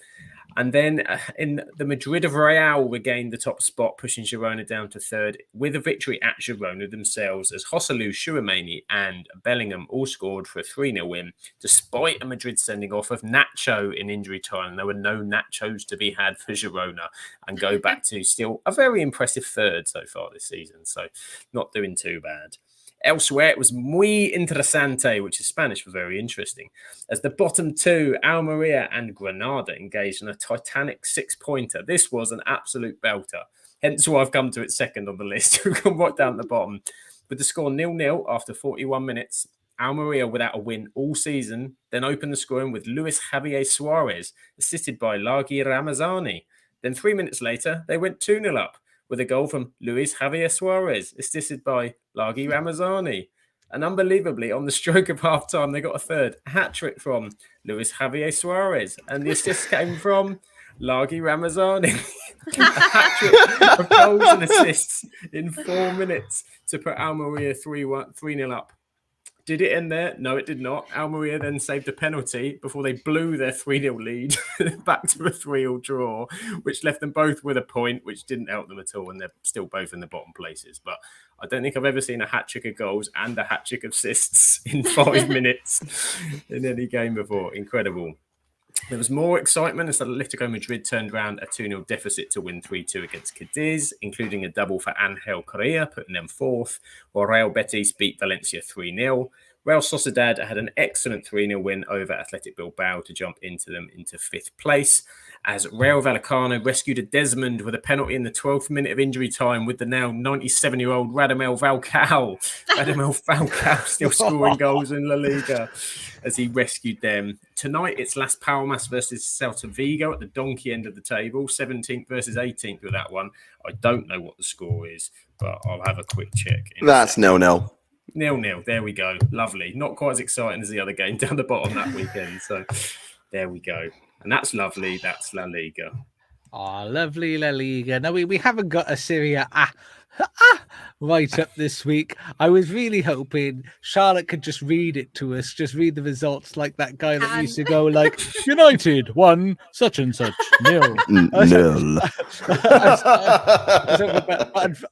And then in the Madrid of Real regained the top spot, pushing Girona down to third with a victory at Girona themselves, as Joselu, Chouameni and Bellingham all scored for a 3-0 win, despite a Madrid sending off of Nacho in injury time. There were no Nachos to be had for Girona, and go back to still a very impressive third so far this season. So not doing too bad. Elsewhere, it was muy interesante, which is Spanish for very interesting, as the bottom two, Almeria and Granada, engaged in a titanic 6-pointer. This was an absolute belter, hence why I've come to it second on the list. We've gone right down the bottom. With the score 0-0 after 41 minutes, Almeria, without a win all season, then opened the scoring with Luis Javier Suarez, assisted by Lagi Ramazani. Then 3 minutes later, they went 2-0 up, with a goal from Luis Javier Suarez, assisted by Lagi Ramazani. And unbelievably, on the stroke of half-time, they got a third hat-trick from Luis Javier Suarez. And the assist came from Lagi Ramazani. A hat-trick of goals and assists in 4 minutes to put Almeria 3-0 up. Did it end there? No, it did not. Almeria then saved a penalty before they blew their 3-0 lead back to a 3-3 draw, which left them both with a point, which didn't help them at all, and they're still both in the bottom places. But I don't think I've ever seen a hat-trick of goals and a hat-trick of assists in 5 minutes in any game before. Incredible. There was more excitement as Atletico Madrid turned around a 2-0 deficit to win 3-2 against Cadiz, including a double for Angel Correa, putting them fourth, while Real Betis beat Valencia 3-0. Real Sociedad had an excellent 3-0 win over Athletic Bilbao to jump into fifth place, as Real Vallecano rescued a Desmond with a penalty in the 12th minute of injury time with the now 97-year-old Radamel Falcao. Radamel Falcao still scoring goals in La Liga as he rescued them. Tonight, it's Las Palmas versus Celta Vigo at the donkey end of the table, 17th versus 18th with that one. I don't know what the score is, but I'll have a quick check. That's 0-0. 0-0. There we go. Lovely. Not quite as exciting as the other game down the bottom that weekend. So there we go. And that's lovely. That's La Liga. Oh, lovely La Liga. No, we haven't got a Serie A right up this week. I was really hoping Charlotte could just read it to us, just read the results like that guy that used to go like, United won such and such, 0. Nil.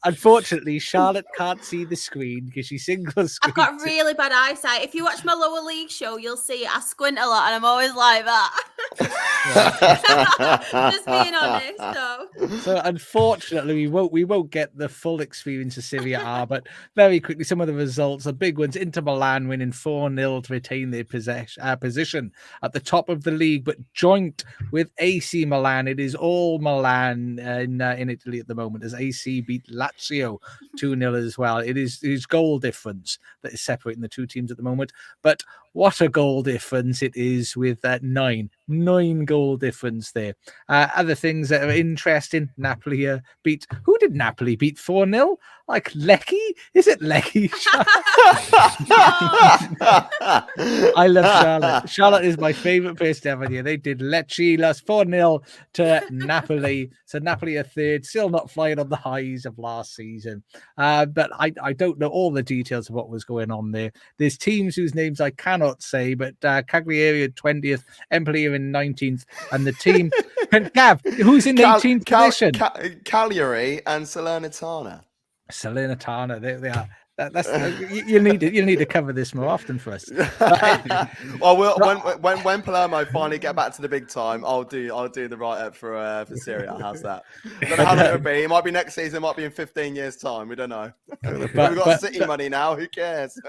Unfortunately, Charlotte can't see the screen because she's single screen. I've got really bad eyesight. If you watch my lower league show, you'll see I squint a lot and I'm always like that. Just being honest, though. So unfortunately, we won't get the full experience of Serie A, but very quickly, some of the results, the big ones: Inter Milan winning 4-0 to retain their position at the top of the league, but joint with AC Milan. It is all Milan in Italy at the moment, as AC beat Lazio 2-0 as well. It is goal difference that is separating the two teams at the moment, but what a goal difference it is with that 9 goal difference there. Other things that are interesting: Napoli beat. Who did Napoli beat 4-0? Like Lecce? Is it Lecce? I love Charlotte. Charlotte is my favorite person ever here. They did Lecce, lost 4-0 to Napoli. So Napoli are third, still not flying on the highs of last season. But I don't know all the details of what was going on there. There's teams whose names I cannot say, but Cagliari in 20th, Empoli in 19th, and the team Gav, who's in 18th position? Cagliari and Salernitana. Salernitana, they are. That's you need to cover this more often for us. Well, when Palermo finally get back to the big time, I'll do the write up for Serie A. How's that? I don't know how it'll be. It might be next season. It might be in 15 years' time. We don't know. We've got City money now. Who cares?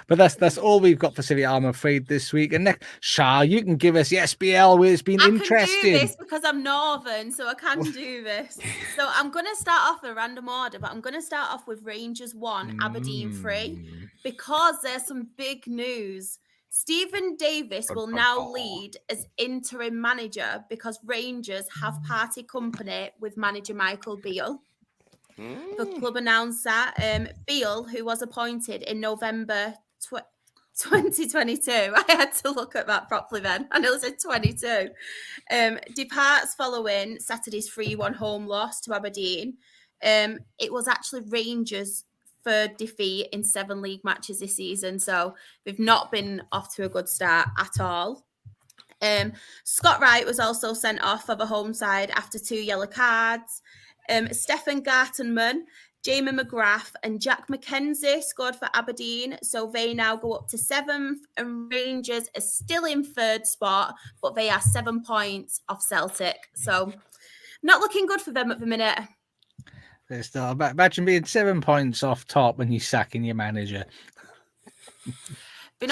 But that's all we've got for Serie A, I'm afraid, this week. And next, Shah, you can give us the SPL, where it's been interesting. I can do this because I'm Northern, so I can do this. So I'm going to start off in a random order, but I'm going to start off with Rangers 1, Aberdeen 3, because there's some big news. Stephen Davis will now lead as interim manager because Rangers have parted company with manager Michael Beale. The club announced that. Beale, who was appointed in November 2022, I had to look at that properly then. I know it said 22. Departs following Saturday's 3-1 home loss to Aberdeen. It was actually Rangers' third defeat in 7 league matches this season, so they've not been off to a good start at all. Scott Wright was also sent off for the home side after 2 yellow cards. Stefan Gartenmann, Jamie McGrath and Jack McKenzie scored for Aberdeen, so they now go up to 7th, and Rangers are still in 3rd spot, but they are 7 points off Celtic, so not looking good for them at the minute. Imagine being 7 points off top when you're sacking your manager. They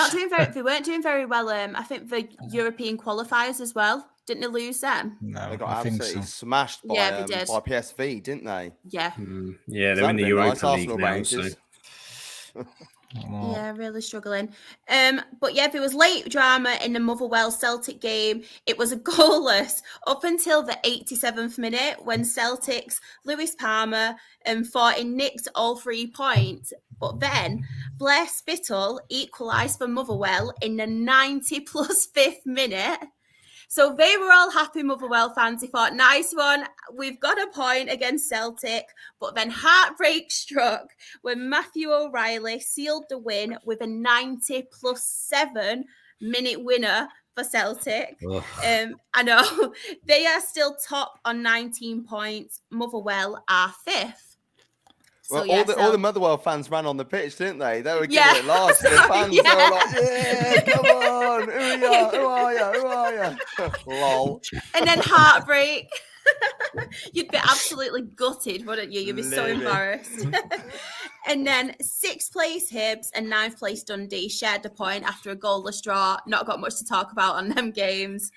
weren't doing very well. I think the European qualifiers as well. Didn't they lose them? No, they got absolutely smashed by PSV, didn't they? Yeah. Yeah, they're in the Europa League now. So. Yeah, really struggling. But yeah, there was late drama in the Motherwell Celtic game. It was a goalless up until the 87th minute when Celtic's Lewis Palmer thought he nicked all 3 points. But then Blair Spittle equalised for Motherwell in the 90+5th minute. So they were all happy, Motherwell fans. They thought, nice one, we've got a point against Celtic. But then heartbreak struck when Matthew O'Reilly sealed the win with a 90+7 minute winner for Celtic. I know, they are still top on 19 points. Motherwell are 5th. Well, all the Motherwell fans ran on the pitch, didn't they? They were giving it last. The fans they were like, yeah, come on, who are you? Lol. And then heartbreak. You'd be absolutely gutted, wouldn't you? You'd be so embarrassed. And then 6th place Hibs and 9th place Dundee shared a point after a goalless draw. Not got much to talk about on them games.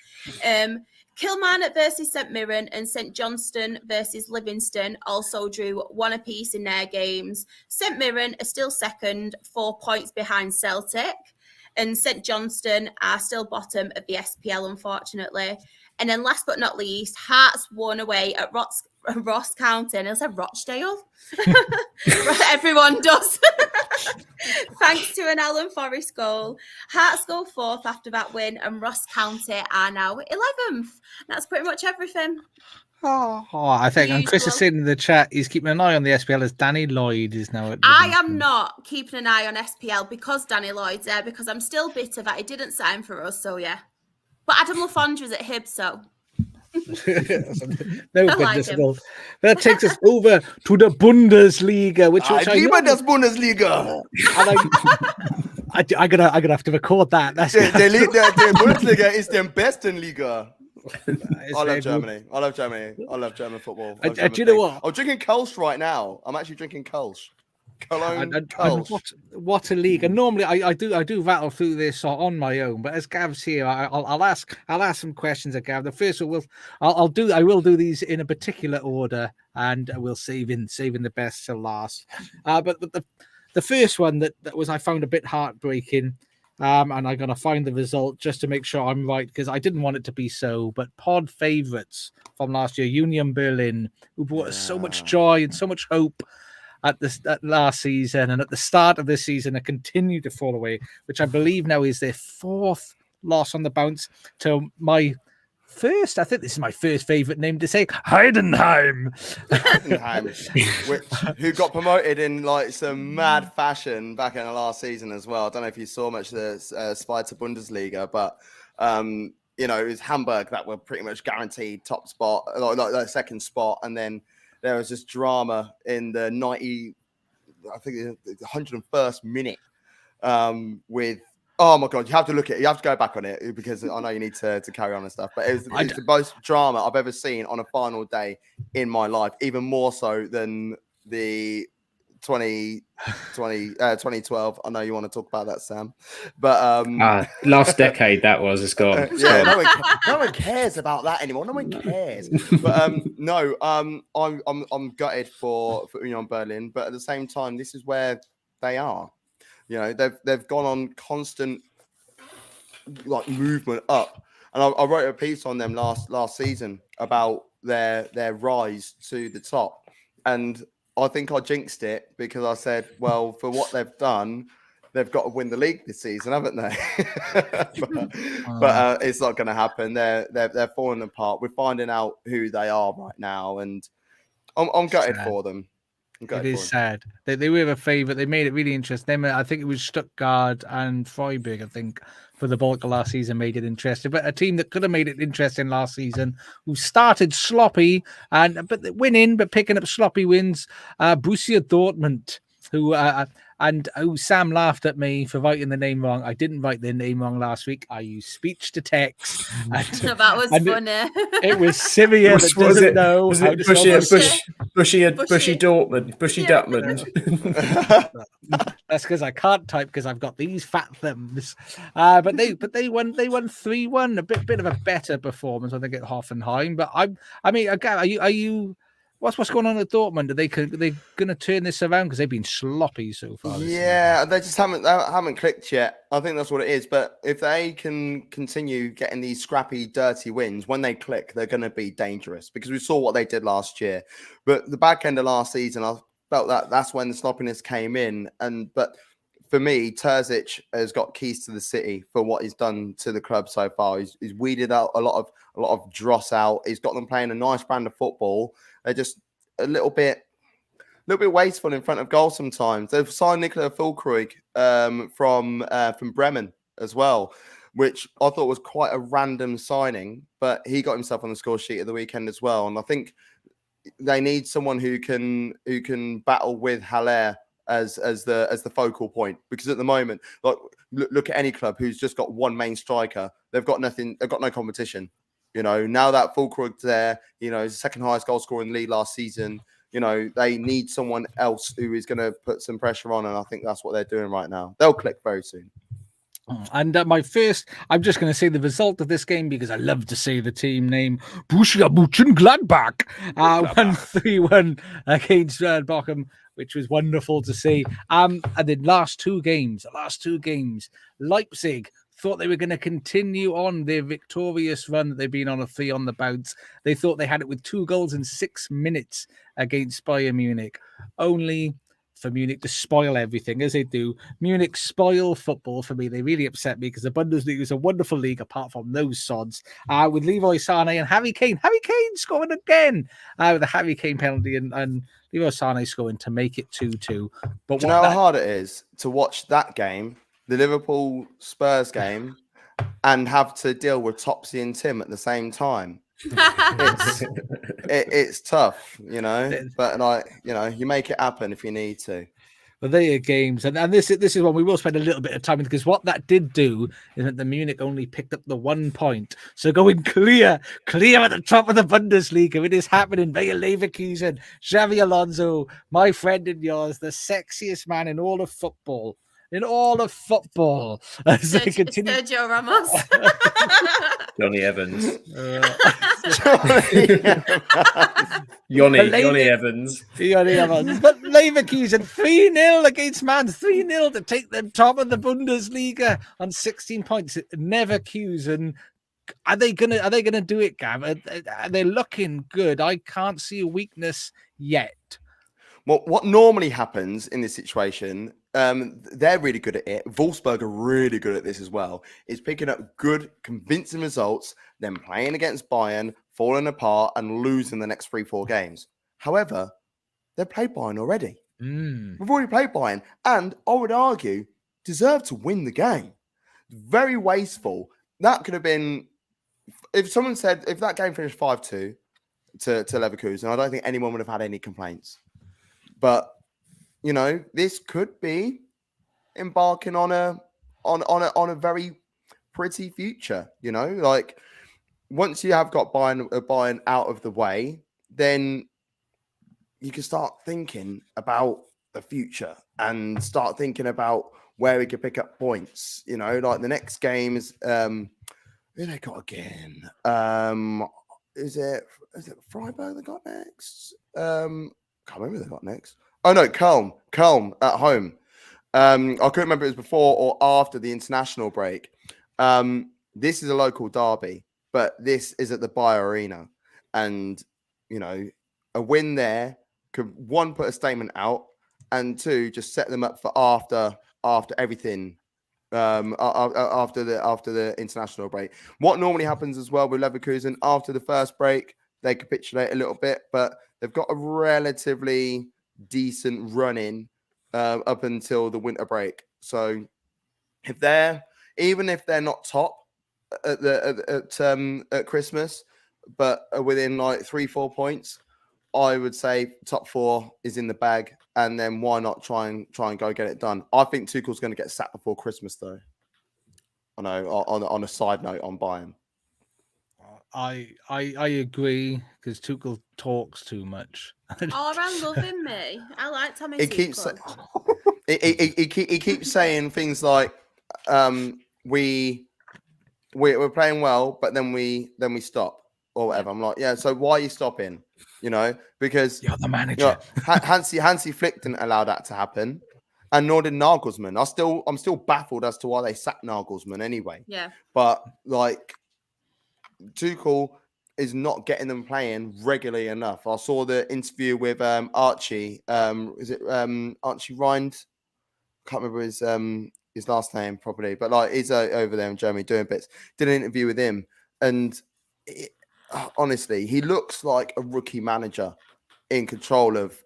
Kilmarnock versus St Mirren and St Johnstone versus Livingston also drew 1 apiece in their games. St Mirren are still 2nd, 4 points behind Celtic, and St Johnstone are still bottom of the SPL, unfortunately. And then last but not least, Hearts won away at Ross County, and he'll say Rochdale. Everyone does. Thanks to an Alan Forrest goal. Hearts go 4th after that win, and Ross County are now 11th. That's pretty much everything. Oh, I think, and Chris is Usual. saying in the chat, he's keeping an eye on the SPL as Danny Lloyd is now at I Livingston. am not keeping an eye on SPL because Danny Lloyd's there, because I'm still bitter that he didn't sign for us. So yeah, but Adam Lafondra's at Hibs, so No I like goodness him. at all. That takes us over to the Bundesliga, which I Liebe know, das Bundesliga. and I'm gonna have to record that. That's Der Bundesliga ist der besten Liga. it's I very love good. Germany. I love Germany. I love German football. I love Do German you know thing. what? I'm drinking Kölsch right now. I'm actually drinking Kölsch. Cologne And Kölsch. what a league! And normally I do rattle through this on my own, but as Gav's here, I'll ask some questions of Gav. The first one I will do these in a particular order, and we'll saving the best till last. But the first one that was I found a bit heartbreaking. And I'm going to find the result just to make sure I'm right, because I didn't want it to be so. But pod favourites from last year, Union Berlin, who brought us so much joy and so much hope at last season, and at the start of this season, have continued to fall away, which I believe now is their 4th loss on the bounce to my first. I think this is my first favourite name to say, Heidenheim. Who got promoted in like some mad fashion back in the last season as well. I don't know if you saw much of the Spider Bundesliga, but it was Hamburg that were pretty much guaranteed top spot, like second spot, and then there was this drama in the 101st minute with. Oh my God! You have to look at it. You have to go back on it because I know you need to carry on and stuff. But it's the most drama I've ever seen on a final day in my life, even more so than the 2012. I know you want to talk about that, Sam, but last decade that was. It's gone. Yeah, no one cares about that anymore. No one cares. But I'm gutted for Union Berlin, but at the same time, this is where they are. They've gone on constant like movement up, and I wrote a piece on them last season about their rise to the top, and I think I jinxed it because I said, well, for what they've done, they've got to win the league this season, haven't they? but it's not going to happen. They're falling apart. We're finding out who they are right now, and I'm gutted for them. It is sad. They were a favourite. They made it really interesting. I think it was Stuttgart and Freiburg, I think, for the bulk of last season made it interesting. But a team that could have made it interesting last season, who started sloppy but winning, but picking up sloppy wins, Borussia Dortmund, who Sam laughed at me for writing the name wrong. I didn't write their name wrong last week. I used speech to text. That was funny. It was Syria that doesn't know. Was it Bushy Dortmund? Bushy Dortmund. That's because I can't type because I've got these fat thumbs. But they won 3-1. A bit of a better performance, I think, at Hoffenheim. But are you? What's going on at Dortmund? Are they going to turn this around because they've been sloppy so far? Yeah, they just haven't clicked yet. I think that's what it is. But if they can continue getting these scrappy, dirty wins, when they click, they're going to be dangerous because we saw what they did last year. But the back end of last season, I felt that's when the sloppiness came in. But for me, Terzic has got keys to the city for what he's done to the club so far. He's weeded out a lot of dross out. He's got them playing a nice brand of football. They're just a little bit wasteful in front of goal sometimes. They've signed Nicola Füllkrug from Bremen as well, which I thought was quite a random signing, but he got himself on the score sheet at the weekend as well. And I think they need someone who can battle with Haller as the focal point, because at the moment, like look at any club who's just got one main striker, they've got nothing, they've got no competition. Now that Füllkrug's there, he's the second highest goal scorer in the league last season. They need someone else who is going to put some pressure on, and I think that's what they're doing right now. They'll click very soon. And I'm just going to say the result of this game because I love to say the team name, Borussia Mönchengladbach, 1-3-1 against Bochum, which was wonderful to see. And the last two games, Leipzig thought they were going to continue on their victorious run that they've been on, a 3 on the bounce. They thought they had it with 2 goals in 6 minutes against Bayern Munich. Only for Munich to spoil everything, as they do. Munich spoil football for me. They really upset me because the Bundesliga is a wonderful league apart from those sods. With Leroy Sané and Harry Kane. Harry Kane scoring again with a Harry Kane penalty and Leroy Sané scoring to make it 2-2. But do you know how hard it is to watch that game, the Liverpool Spurs game, and have to deal with Topsy and Tim at the same time? It's tough, you know, but you make it happen if you need to. But they are games, and this is one we will spend a little bit of time with, because what that did do is that the Munich only picked up the 1 point. So going clear at the top of the Bundesliga. It is happening. Bayer Leverkusen, Xavi Alonso, my friend and yours, the sexiest man in all of football. As they continue. Sergio Ramos. Johnny Evans. Johnny Evans. But Leverkusen 3-0 against Man, 3-0 to take them top of the Bundesliga on 16 points. Leverkusen, are they gonna do it, Gav? Are they looking good? I can't see a weakness yet. Well, what normally happens in this situation, they're really good at it. Wolfsburg are really good at this as well. Is picking up good, convincing results, then playing against Bayern, falling apart, and losing the next 3-4 games. However, they've played Bayern already. We've already played Bayern, and I would argue deserve to win the game. Very wasteful. That could have been, if someone said, if that game finished 5-2 to Leverkusen, I don't think anyone would have had any complaints. But you know, this could be embarking on a very pretty future. You know, like once you have got Bayern out of the way, then you can start thinking about the future and start thinking about where we could pick up points. You know, like the next game is who they got again? Is it Freiburg they got next? Can't remember who they got next. Oh no, Köln at home. I couldn't remember if it was before or after the international break. This is a local derby, but this is at the Bayer Arena, and you know, a win there could, 1, put a statement out, and 2, just set them up for after everything. After the international break. What normally happens as well with Leverkusen, after the first break, they capitulate a little bit, but they've got a relatively decent run in up until the winter break. So even if they're not top at Christmas, but within like 3-4 points, I would say top 4 is in the bag, and then why not try and go get it done? I think Tuchel's going to get sacked before Christmas, though. I know. On a side note, on Bayern, I agree, because Tuchel talks too much. Oh, I love him, me. I like Tommy Tuchel. He keeps saying things like, we're playing well, but then we stop or whatever. I'm like, yeah. So why are you stopping? You know, because you're the manager. You know, Hansi Flick didn't allow that to happen, and nor did Nagelsmann. I'm still baffled as to why they sacked Nagelsmann anyway. Yeah. But like, Tuchel is not getting them playing regularly enough. I saw the interview with Archie. Is it Archie Rind? Can't remember his last name properly, but like he's over there in Germany doing bits. Did an interview with him, and honestly, he looks like a rookie manager in control of,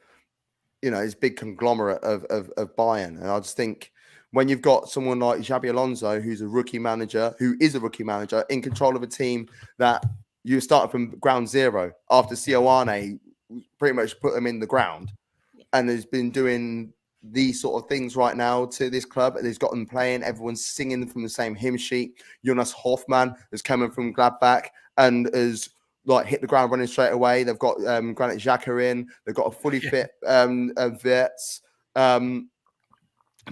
you know, his big conglomerate of Bayern. And I just think when you've got someone like Xabi Alonso, who is a rookie manager in control of a team that you started from ground zero after Sioane pretty much put them in the ground, and has been doing these sort of things right now to this club, and he's got them playing. Everyone's singing from the same hymn sheet. Jonas Hoffmann is coming from Gladbach and is like hit the ground running straight away. They've got Granit Xhaka in. They've got a fully fit Wirtz,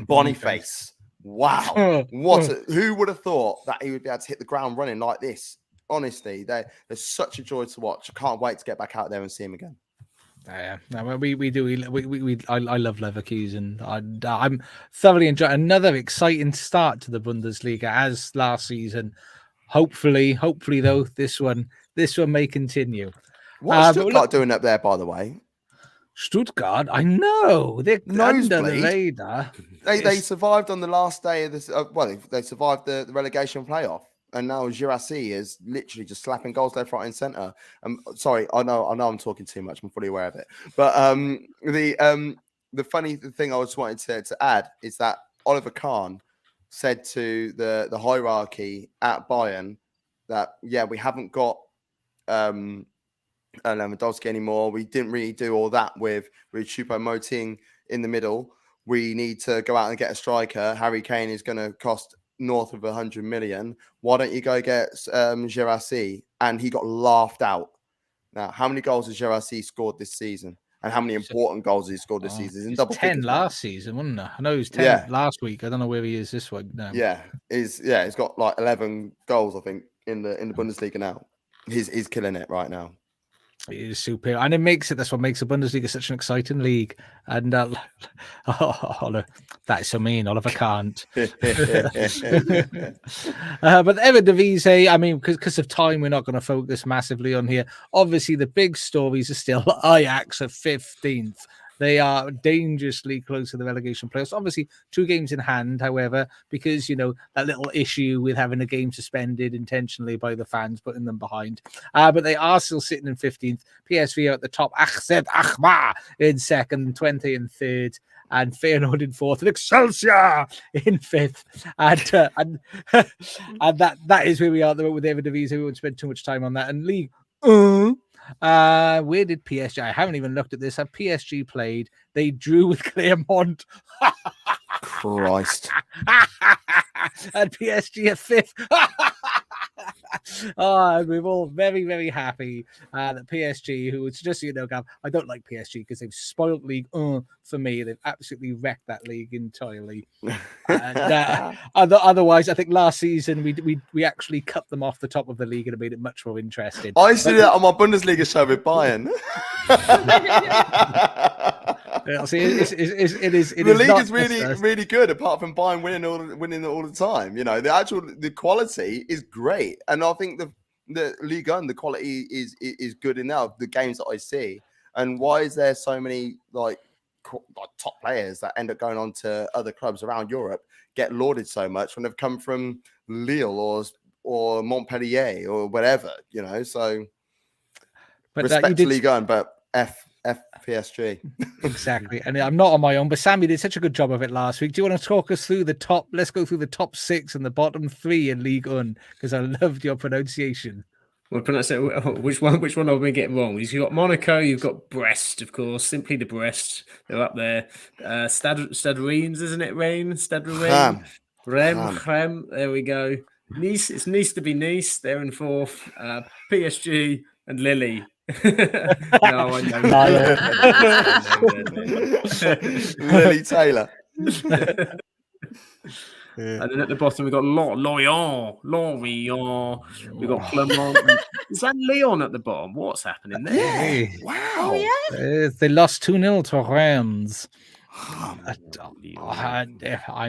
Boniface. Wow. Who would have thought that he would be able to hit the ground running like this? Honestly, they're such a joy to watch. I can't wait to get back out there and see him again. Yeah, no, we do. I love Leverkusen. I'm thoroughly enjoying another exciting start to the Bundesliga as last season. Hopefully though, this one may continue. What's Stuttgart doing up there, by the way? Stuttgart, I know they're under the radar. They survived on the last day of this. They survived the relegation playoff, and now Girassi is literally just slapping goals left, right, and centre. Sorry, I know I'm talking too much. I'm fully aware of it. But the funny thing I just wanted to add is that Oliver Kahn said to the hierarchy at Bayern that we haven't got Lewandowski anymore. We didn't really do all that with Choupo-Moting in the middle. We need to go out and get a striker. Harry Kane is going to cost north of 100 million. Why don't you go get Girassi? And he got laughed out. Now, how many goals has Girassi scored this season? And how many important goals has he scored this season? He's 10 last season, wasn't it? I know he was 10 last week. I don't know where he is this week now. He's got like 11 goals, I think, in the Bundesliga now. He's killing it right now. It is super, and that's what makes the Bundesliga such an exciting league. And that is so mean. Oliver can't. But the Eredivisie, I mean, because of time, we're not going to focus massively on here. Obviously, the big stories are still Ajax at 15th. They are dangerously close to the relegation playoffs. Obviously, 2 games in hand, however, because, that little issue with having a game suspended intentionally by the fans, putting them behind. But they are still sitting in 15th. PSV are at the top. Ahmed Ahmar in second, 20 in third. And Feyenoord in fourth, and Excelsior in fifth. And that is where we are with Eredivisie. We won't spend too much time on that. And Ligue. Where did PSG? I haven't even looked at this. Have PSG played? They drew with Clermont. Christ. And PSG at 5th. We're all very, very happy that PSG, who it's just, Gav, I don't like PSG because they've spoiled League for me. They've absolutely wrecked that league entirely. Otherwise, I think last season we actually cut them off the top of the league and it made it much more interesting. I used to do that on my Bundesliga show with Bayern. See, the league is really good, apart from Bayern winning all the time. The quality is great, and I think the Liga and the quality is good enough. The games that I see, and why is there so many like top players that end up going on to other clubs around Europe get lauded so much when they've come from Lille or Montpellier or whatever, So, but respect to Ligue 1, but PSG. Exactly. And I'm not on my own, but Sammy did such a good job of it last week. Do you want to talk us through let's go through the top 6 and the bottom 3 in Ligue 1, because I loved your pronunciation. Well, which one are we getting wrong? You've got Monaco, you've got Brest, of course, simply the Brest. They're up there. Stade Reims, isn't it? Stade Reims. Rem. There we go. Nice. It's Nice to be Nice. They're in 4th. PSG and Lille. No, I know. Lily Taylor. And then at the bottom we've got Lorient. We've got Clermont. Is that Lyon at the bottom? What's happening there? Yeah. Wow. Oh, yeah. They lost 2-0 to Reims. I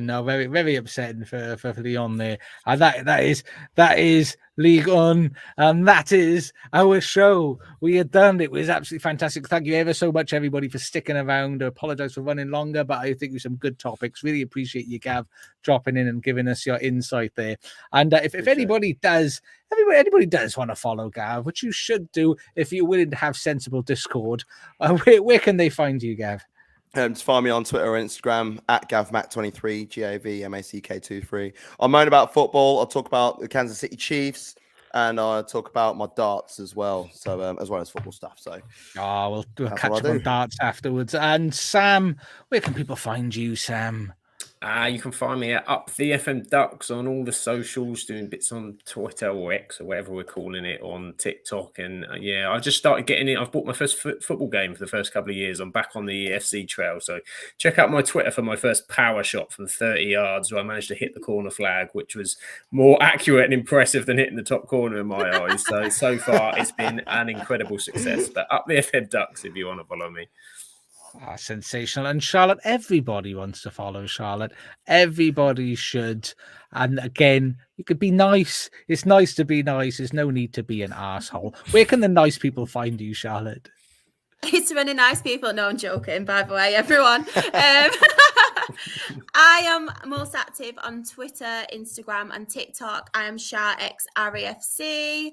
know, very, very upsetting for Lyon there. That is Ligue 1, and that is our show. We are done. It was absolutely fantastic. Thank you ever so much, everybody, for sticking around. I apologize for running longer, but I think it was some good topics. Really appreciate you, Gav, dropping in and giving us your insight there. And if anybody does want to follow Gav, which you should do if you're willing to have sensible Discord, where can they find you, Gav? Just find me on Twitter or Instagram at GavMac23, GAVMACK23. I moan about football. I talk about the Kansas City Chiefs, and I talk about my darts as well. So as well as football stuff. So we'll catch up on darts afterwards. And Sam, where can people find you, Sam? You can find me at Up the FM Ducks on all the socials, doing bits on Twitter or X or whatever we're calling it, on TikTok. And I just started getting in. I've bought my first football game for the first couple of years. I'm back on the FC trail. So check out my Twitter for my first power shot from 30 yards where I managed to hit the corner flag, which was more accurate and impressive than hitting the top corner in my eyes. So far, it's been an incredible success. But Up the FM Ducks if you want to follow me. Sensational. And Charlotte, everybody wants to follow Charlotte. Everybody should. And again, you could be nice. It's nice to be nice. There's no need to be an arsehole. Where can the nice people find you, Charlotte? It's many nice people. No, I'm joking, by the way, everyone. I am most active on Twitter, Instagram, and TikTok. I am SharXRAFC.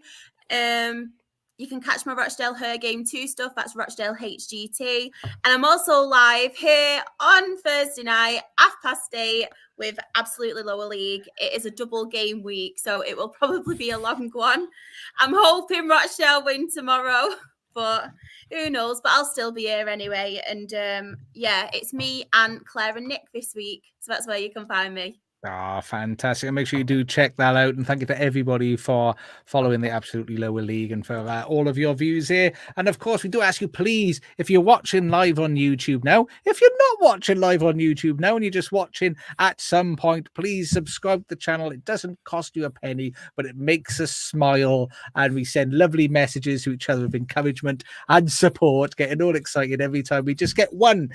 You can catch my Rochdale Her Game 2 stuff. That's Rochdale HGT. And I'm also live here on Thursday night, 8:30, with Absolutely Lower League. It is a double game week, so it will probably be a long one. I'm hoping Rochdale win tomorrow, but who knows? But I'll still be here anyway. And it's me, Anne, Claire, and Nick this week. So that's where you can find me. Fantastic. And make sure you do check that out. And thank you to everybody for following the Absolutely Lower League and for all of your views here. And of course, we do ask you, please, if you're watching live on YouTube now, if you're not watching live on YouTube now and you're just watching at some point, please subscribe to the channel. It doesn't cost you a penny, but it makes us smile. And we send lovely messages to each other of encouragement and support, getting all excited every time we just get one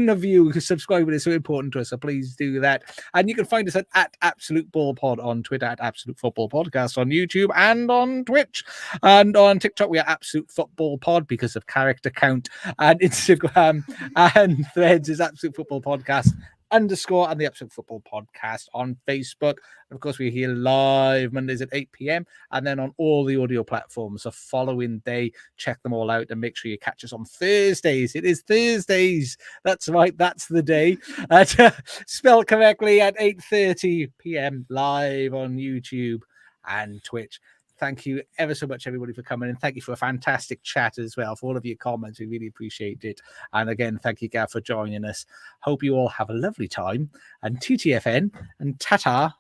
of you who subscribe. It is so important to us. So please do that. And you can find us at Absolute Ball Pod on Twitter, at Absolute Football Podcast on YouTube and on Twitch, and on TikTok we are Absolute Football Pod because of character count, and Instagram and Threads is Absolute Football Podcast _ and the Absolute Football Podcast on Facebook. And of course, we're here live Mondays at 8 p.m. and then on all the audio platforms the following day. Check them all out and make sure you catch us on Thursdays. It is Thursdays. That's right. That's the day. Spelled correctly at 8:30 p.m. live on YouTube and Twitch. Thank you ever so much, everybody, for coming, and thank you for a fantastic chat as well, for all of your comments. We really appreciate it. And again, thank you, Gav, for joining us. Hope you all have a lovely time, and TTFN and ta-ta